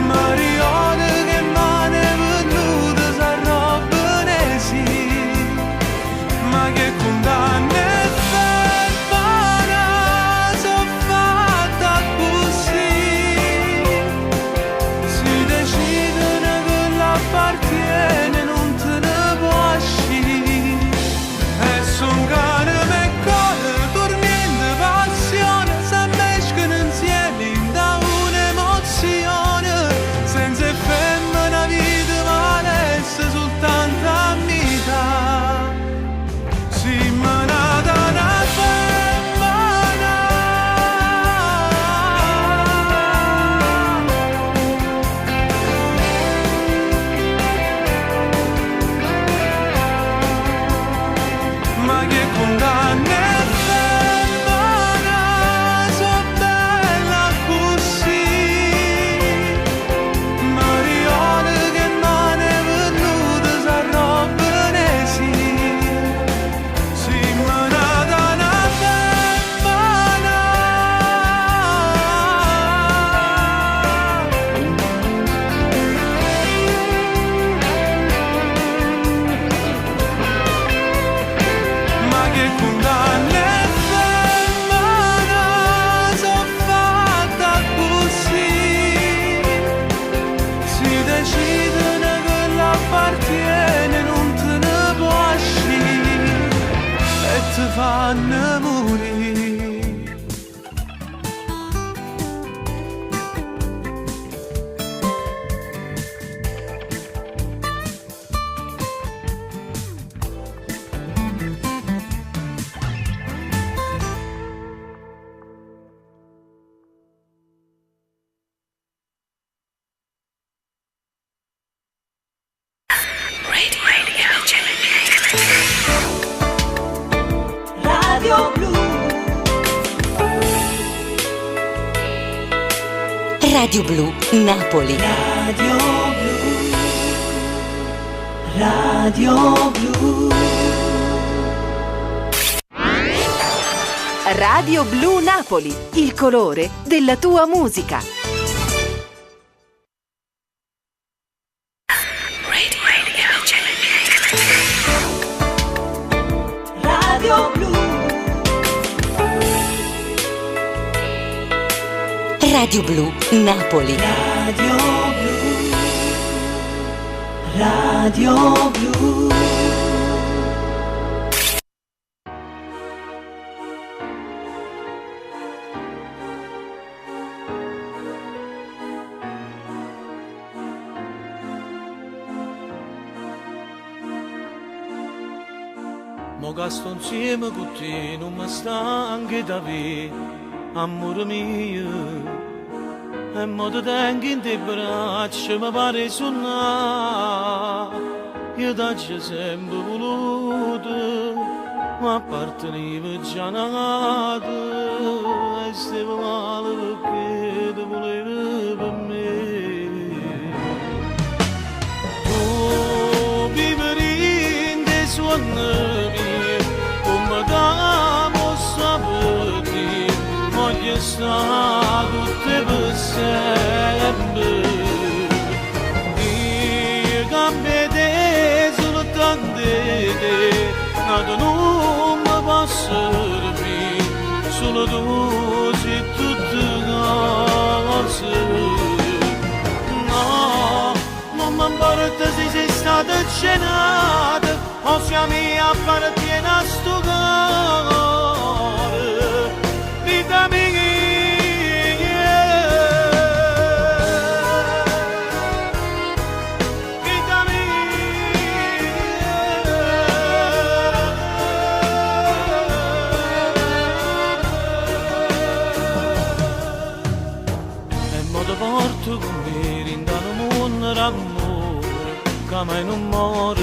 Marione che mane venuta s'arrobbane sì, ma che condanna è femmina, so fatta così, si decide che l'appartiene non te ne può uscire, e son cane me cuore, dormiente passione, si mescolano insieme da un'emozione, senza femmina vita valesse soltanto a metà. Si me nata una femmina, ma che condanna è femmina, so bella così, Marione che mane venuta s'arrobbane sì, si me nata una femmina, ma che condanna è femmina, so fatta così, si decide che l'appartiene non te ne può uscire e ti fanno morire. Radio Blu. Radio Blu Napoli. Radio Blu. Radio Blu Napoli, il colore della tua musica. Radio Blu. Radio Blu Napoli. Radio Blu. Radio Blu. Mo che sto insieme con te non mi sta anche da vedere, amore mio. E mo ti tengo in te braccia, mi pare suonare. Io t'ho sempre voluto, ma appartenevo già nato. E stavo male perché ti volevo per me. Tu vivi in te suoni, come da mossa per te, voglio stare tutte per sempre. Io cambio te soltanto te, nato non mi posso servire, solo tu sei tutte cose. No, non mi importa se sei stata cenata, o sia mia appartiene a sto cuore, vita mia. Porto con me in un mondo d'amore che mai non muore,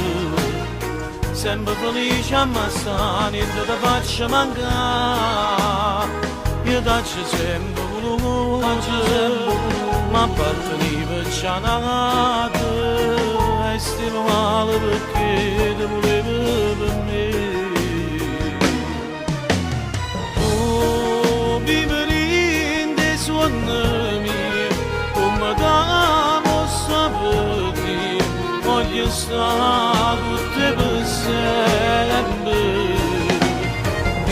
sempre felice a massare, niente ti faccio mancare. Io t'ho sempre voluto, ma appartenevo già nato, e stavo male perché ti volevo per me. Tu vivi in te suoni, da mossa per te, voglio stare tutte per sempre.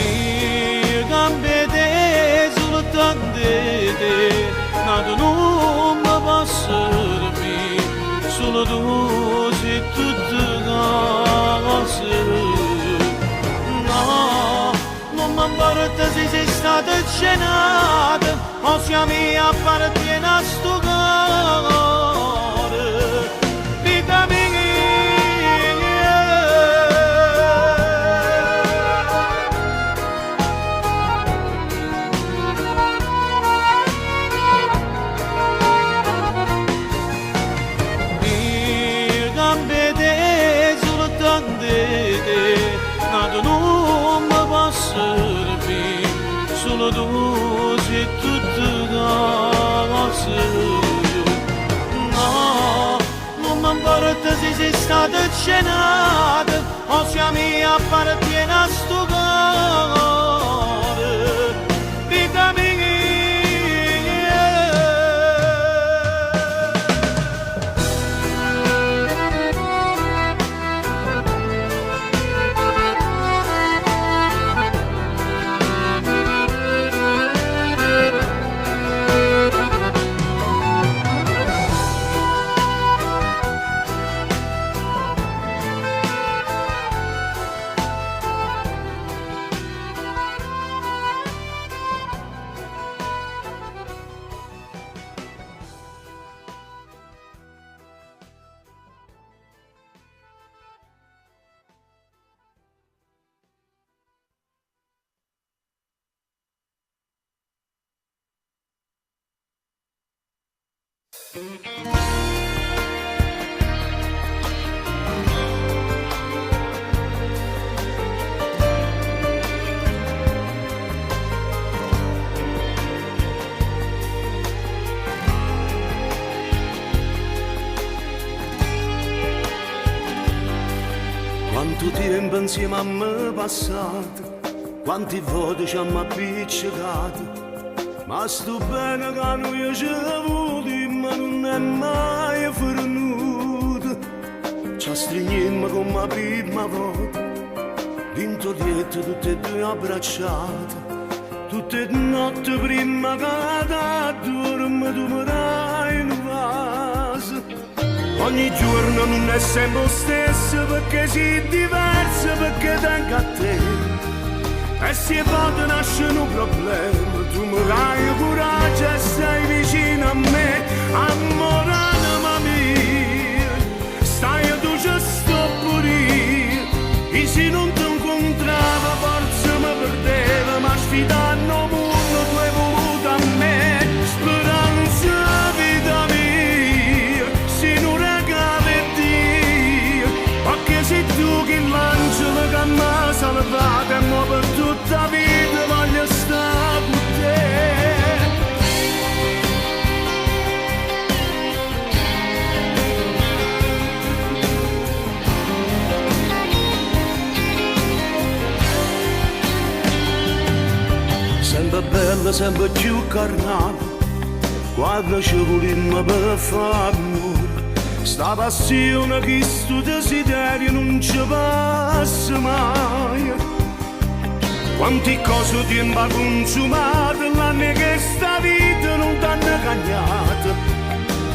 Io cambio te soltanto te, nato non mi posso servire, solo tu sei tutte cose. No, non mi importa se sei stata cenata, o sia mia appartiene a sto cuore, vita mia. Io cambio te soltanto te, nato non mi posso servire, solo tu sei tutte cose. No, non mi importa se sei stata cenata, o sia mia appartiene a sto cuore, vita mia. Quanto tempo insieme a me passato, quante volte ci hanno appiccicato, ma sto bene che noi ci avuti, ma non è mai venuto. Ci stringiamo come la prima volta, dentro dietro tutte e due abbracciate, tutte le notti prima che da dorme tu mi dai un vaso. Ogni giorno non è sempre lo stesso perché sei diverso, perché tengo a te. E se poi nasce un problema, tu mi dai coraggio e sei vicino a me. Amore, anima mia, stai tu ci sto pure io. E se non ti incontrava forse mi perdeva, ma sfidando il mondo tu hai voluto a me. Speranza, vita mia, se non regali Dio, perché sei tu che l'angelo che mi ha salvato e mo per tutta la vita voglio stare con te. Sempre bella, sempre più carnale, quando ci volimmo per fare amore. Sta passione che sto desiderio non ci passa mai. Quante cose ti ha consumato, l'anno che sta vita non t'hanno cagnata.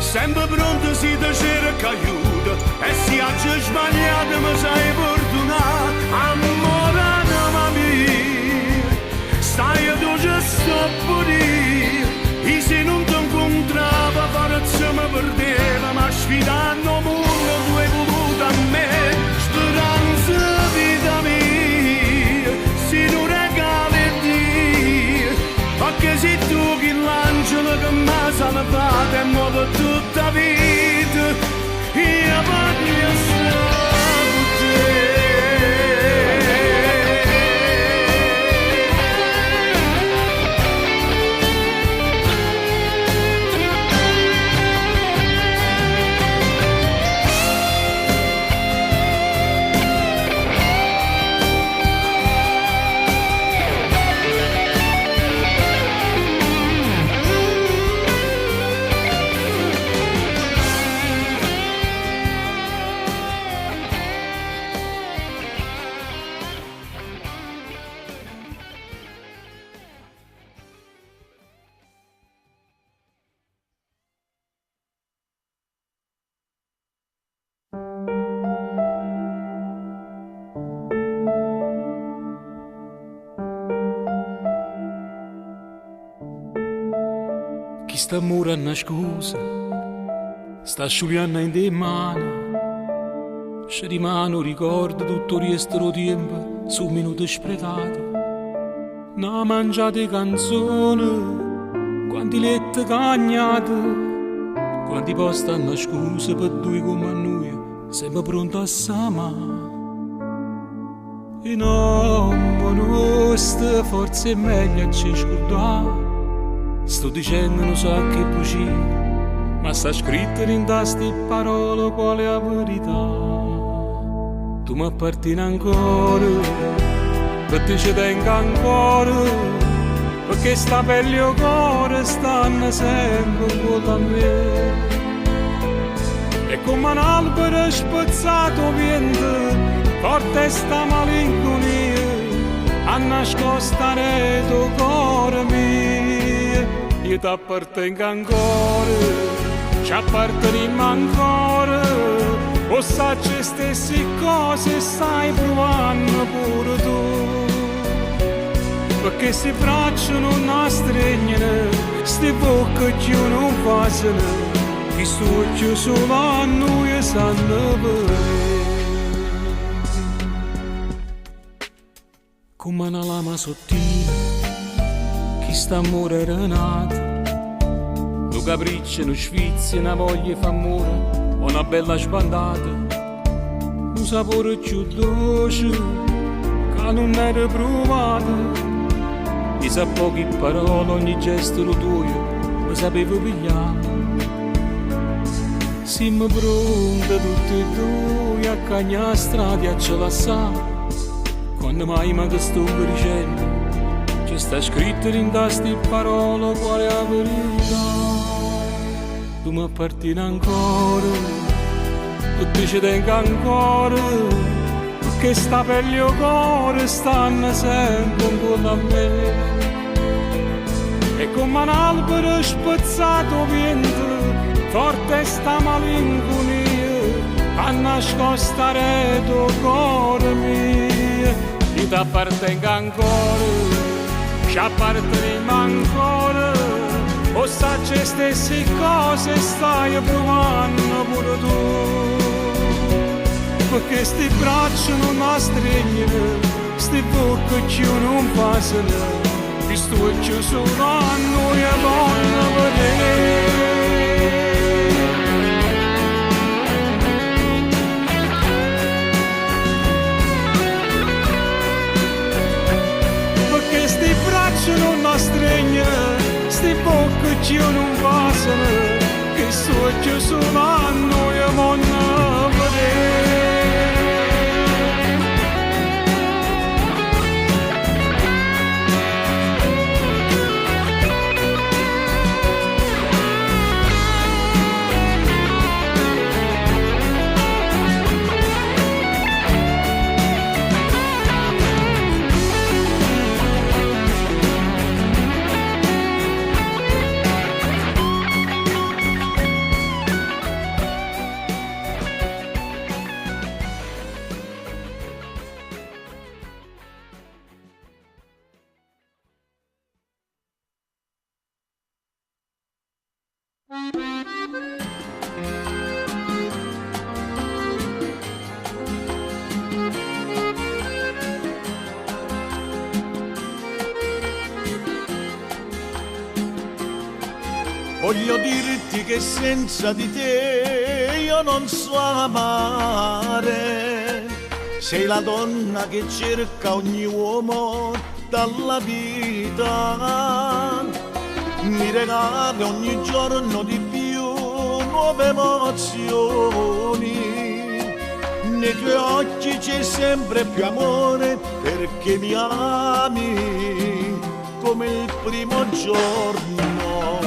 Sempre pronto si ti cerca aiuto, e se hai sbagliato mi sai perdonare. Amore, anima mia, stai tu ci sto pure io. E se non ti incontrava forse mi perdeva, ma sfidando il mondo tu hai voluto a me. Speranza, vita mia, se non regali Dio, perché sei tu che l'angelo che mi ha salvato e mo per tutta la vita io voglio stare con te. Chi sta morendo scusa, sta asciugando in te mani, ci rimane un ricordo tutto il resto del tempo su minuti sprecati. Non mangiate canzoni, quanti letti cagnate, quanti posti hanno scuse per due come noi, sempre pronto a samare. E non nostra forse è meglio ci scordare. Sto dicendo non so che bugie, ma sta scritto in queste parole qual è la verità. Tu mi appartieni ancora, per te ci tengo ancora, perché sta pelle e cuore stanno sempre con me. E come un albero spezzato vento, forte sta malinconia, a nascostare tuo cuore mio. Io ti appartengo ancora, ci apparteniamo ancora, o sai le stesse cose stai provando pure tu. Perché si braccia non stringono, sti bocche più non passano, chi sto più solo a noi sanno bene. Come una lama sottile, chi sta a morire nato, un capriccio, un sfizio, una voglia fa amore, una bella sbandata, un sapore più dolce che non era provato. E sa poche parole, ogni gesto tuo mi sapevo pigliare. Siamo pronti tutti e due a cagnare la strada a ce la sa. Quando mai mi sto dicendo, ci sta scritto in queste parole qual è la verità. Tu mi appartieni ancora, tu ti ci tengo ancora, perché sta pelle e cuore stanno sempre con a me. E come un albero spezzato vento, forte sta malinconia, a nascostare tuo cuore mio, ti appartenga ancora, ci apparteniamo ancora, o sa c'è stesse cose stai provando pure tu, perché sti braccia non la stringono, sti bocche ci non passano, che sto e ci sono a noi e voglio vedere. Perché sti braccia non la stringono, sti bocche ci non passano, che sto e ci sono a noi e voglio vedere. Voglio dirti che senza di te io non so amare. Sei la donna che cerca ogni uomo dalla vita. Mi regali ogni giorno di più nuove emozioni. Nei tuoi occhi c'è sempre più amore perché mi ami come il primo giorno.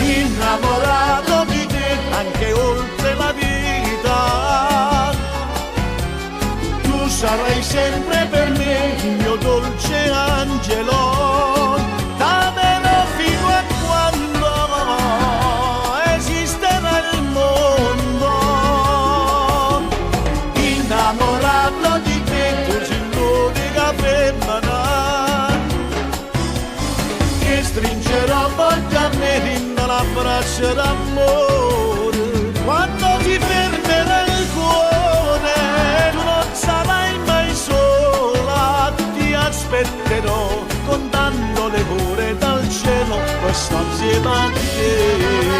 Innamorato di te anche oltre la vita, tu sarai sempre per me il mio dolce angelo, dammelo fino a quando esisterà il mondo. Innamorato di te, tu sei l'unica femmina che stringerò forte a me l'abbraccio d'amore. Quando ti fermerà il cuore tu non sarai mai sola, ti aspetterò contando le ore dal cielo per stare insieme a te.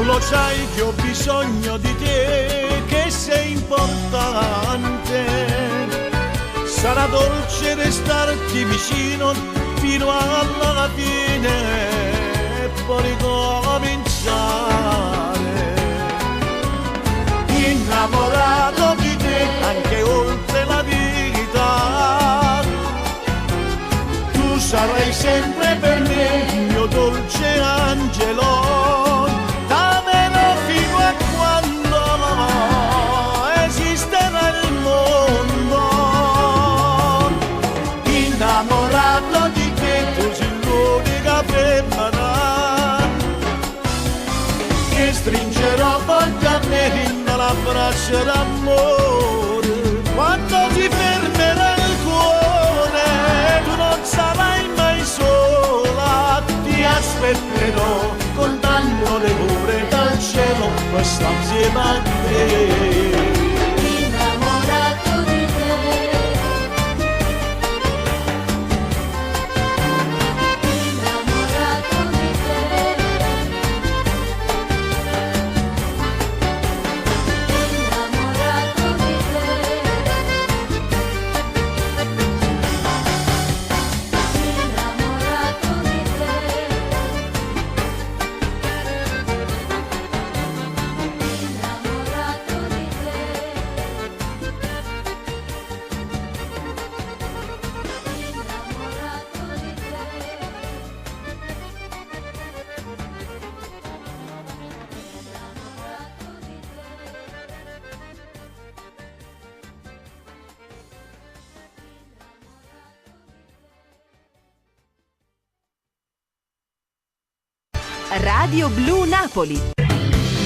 Lo sai che ho bisogno di te, che sei importante. Sarà dolce restarti vicino fino alla fine e poi ricominciare. Innamorato di te anche oltre la vita, tu sarai sempre per me il mio dolce angelo. Fino a quando esisterà il mondo. Innamorato di te, tu sei l'unica femmina che stringerò forte a me nell'abbraccio d'amore. Quando ti fermerà il cuore tu non sarai mai sola, ti aspetterò contando le ore dal cielo per stare insieme a te. Innamorato di te, innamorato di te, innamorato di te, innamorato di te. Innamorato di Radio Blu Napoli.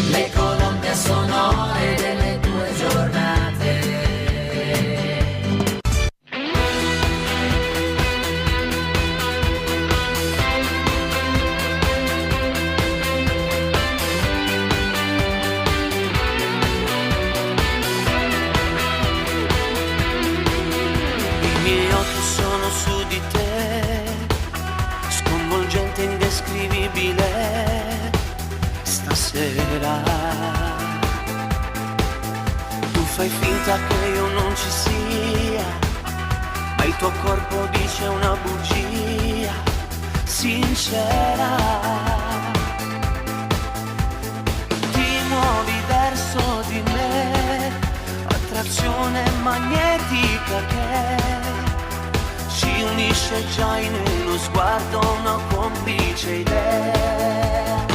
Le colonne sonore delle tue giornate. I miei occhi sono su di te, sconvolgente, indescrivibile. Stasera tu fai finta che io non ci sia, ma il tuo corpo dice una bugia sincera. Ti muovi verso di me, attrazione magnetica che ci unisce già in uno sguardo, una complice idea.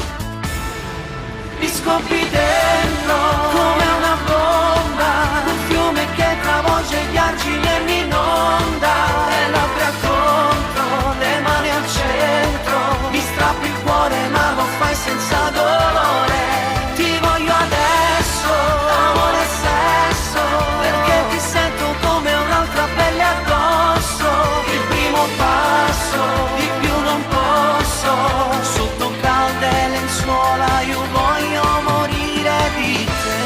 Mi scoppi dentro come una bomba, un fiume che travolge gli argini e mi inonda. Le labbra contro, le mani al centro, mi strappi il cuore ma lo fai senza dolore. Ti voglio adesso, amore e sesso, perché ti sento come un'altra pelle addosso. Il primo passo, di più non posso, sotto calde lenzuola io voglio morire di te.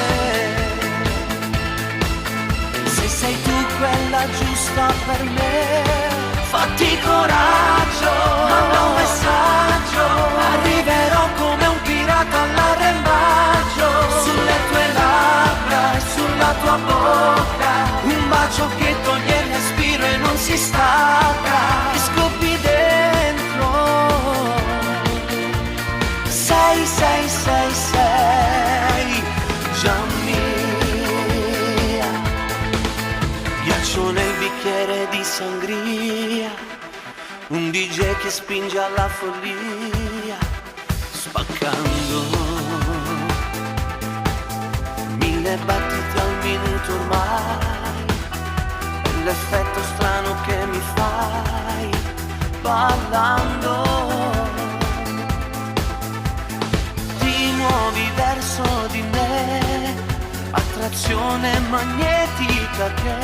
Se sei tu quella giusta per me, fatti coraggio, manda un messaggio, arriverò come un pirata all'arrembaggio, sulle tue labbra e sulla tua bocca, un bacio che toglie il respiro e non si stacca. Ti scoppi dentro, sei già mia. Ghiaccio nel bicchiere di sangria, un DJ che spinge alla follia, spaccando 1000 battiti al minuto ormai. È l'effetto strano che mi fai ballando. Ti muovi verso di me, attrazione magnetica che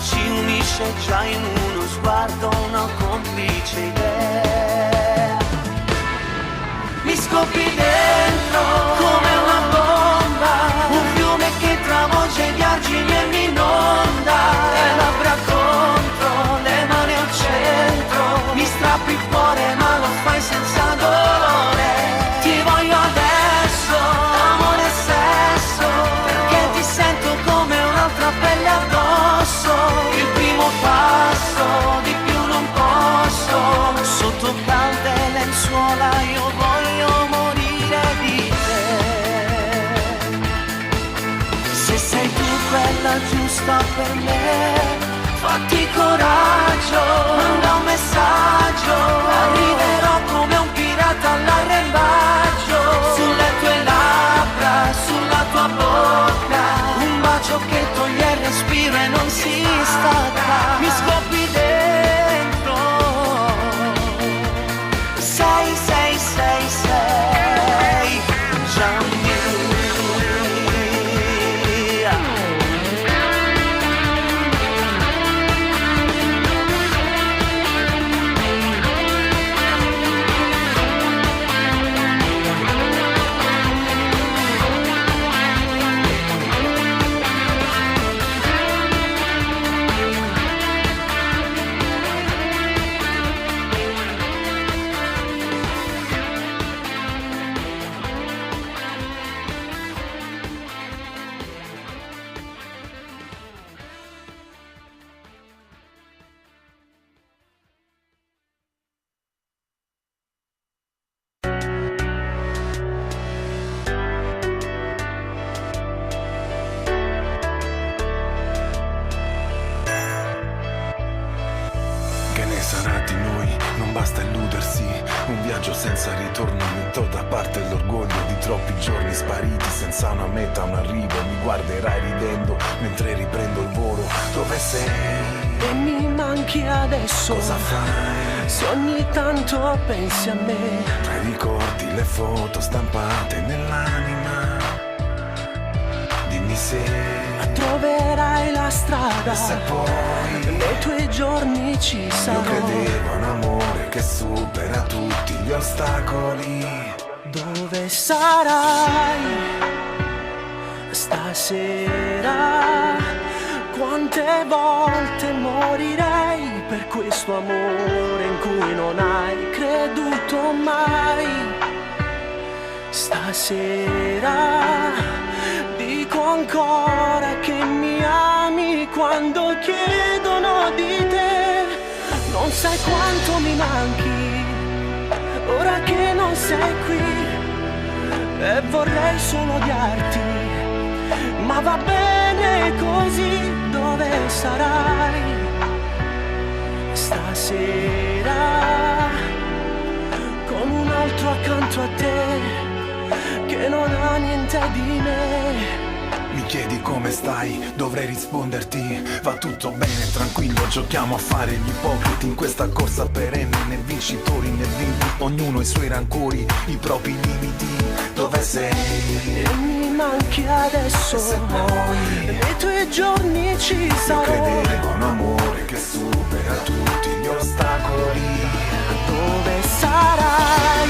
ci unisce già in uno sguardo, una complice idea. Mi scoppi dentro come una bomba, un fiume che travolge gli argini e mi inonda. Le labbra contro, le mani al centro, mi strappi il cuore ma lo fai senza dolore. Ti voglio adesso, amore e sesso, perché ti sento come un'altra pelle addosso. Il primo passo, di più non posso, sotto calde lenzuola io voglio morire di te. Se sei tu quella giusta per me, fatti coraggio, manda un messaggio, arriverò come un pirata all'arrembaggio, sulle tue labbra, sulla tua bocca, un bacio che toglie il respiro e non si stacca. Mi scoppi dentro, sei già mia. senza ritorno, metto da parte l'orgoglio di troppi giorni spariti senza una meta, un arrivo. Mi guarderai ridendo mentre riprendo il volo. Dove sei? E mi manchi adesso. Cosa fai? se ogni tanto pensi a me. Tra i ricordi, le foto stampate nell'anima, dimmi se troverai la strada, se poi nei tuoi giorni ci sarò. Io credevo a un amore che supera tutti gli ostacoli. Dove sarai stasera? Quante volte morirei per questo amore in cui non hai creduto mai. Stasera dico ancora che mi ami quando chiedono di te. Non sai quanto mi manchi ora che non sei qui, e vorrei solo odiarti, ma va bene così. Dove sarai stasera con un altro accanto a te che non ha niente di me? Mi chiedi come stai, dovrei risponderti va tutto bene, tranquillo, giochiamo a fare gli ipocriti in questa corsa perenne, né vincitori né vinti, ognuno i suoi rancori, i propri limiti. Dove sei? E mi manchi adesso, se poi nei tuoi giorni ci sarò. Io credevo a un amore che supera tutti gli ostacoli. Dove sarai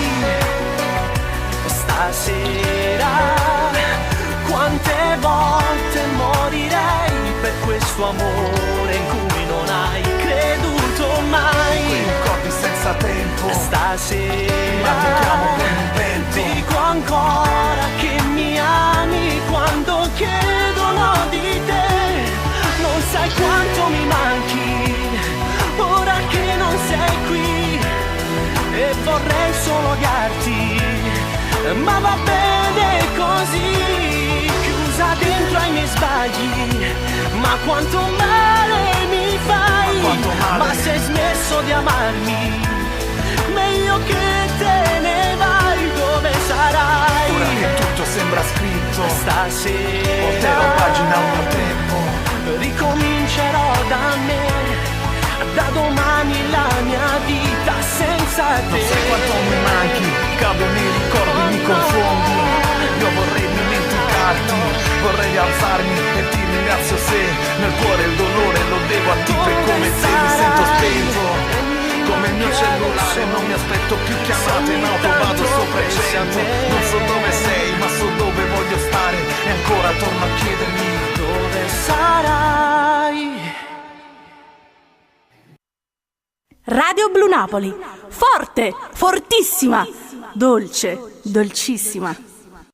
stasera? Quante volte morirei per questo amore in cui non hai creduto mai. Quei ricordi senza tempo, stasera con un vento. Dico ancora che mi ami quando chiedono di te. Non sai quanto mi manchi ora che non sei qui, e vorrei solo odiarti, ma va bene così, chiusa dentro ai miei sbagli. Ma quanto male mi fai, ma se hai smesso di amarmi, meglio che te ne vai. Dove sarai? Ora che tutto sembra scritto, stasera volterò pagina al mio tempo, ricomincerò da me, da domani la mia vita senza te. Non sai quanto mi manchi, cado nei ricordi, mi confondi. Io vorrei dimenticarti, vorrei alzarmi e ti ringrazio se nel cuore il dolore lo devo a te, per come te mi sento spento. Come il mio cellulare non mi aspetto più chiamate, in auto vado sopra il 100. Non so dove sei ma so dove voglio stare, e ancora torno a chiedermi dove sarai. Radio Blu Napoli, forte, fortissima, dolce, dolcissima.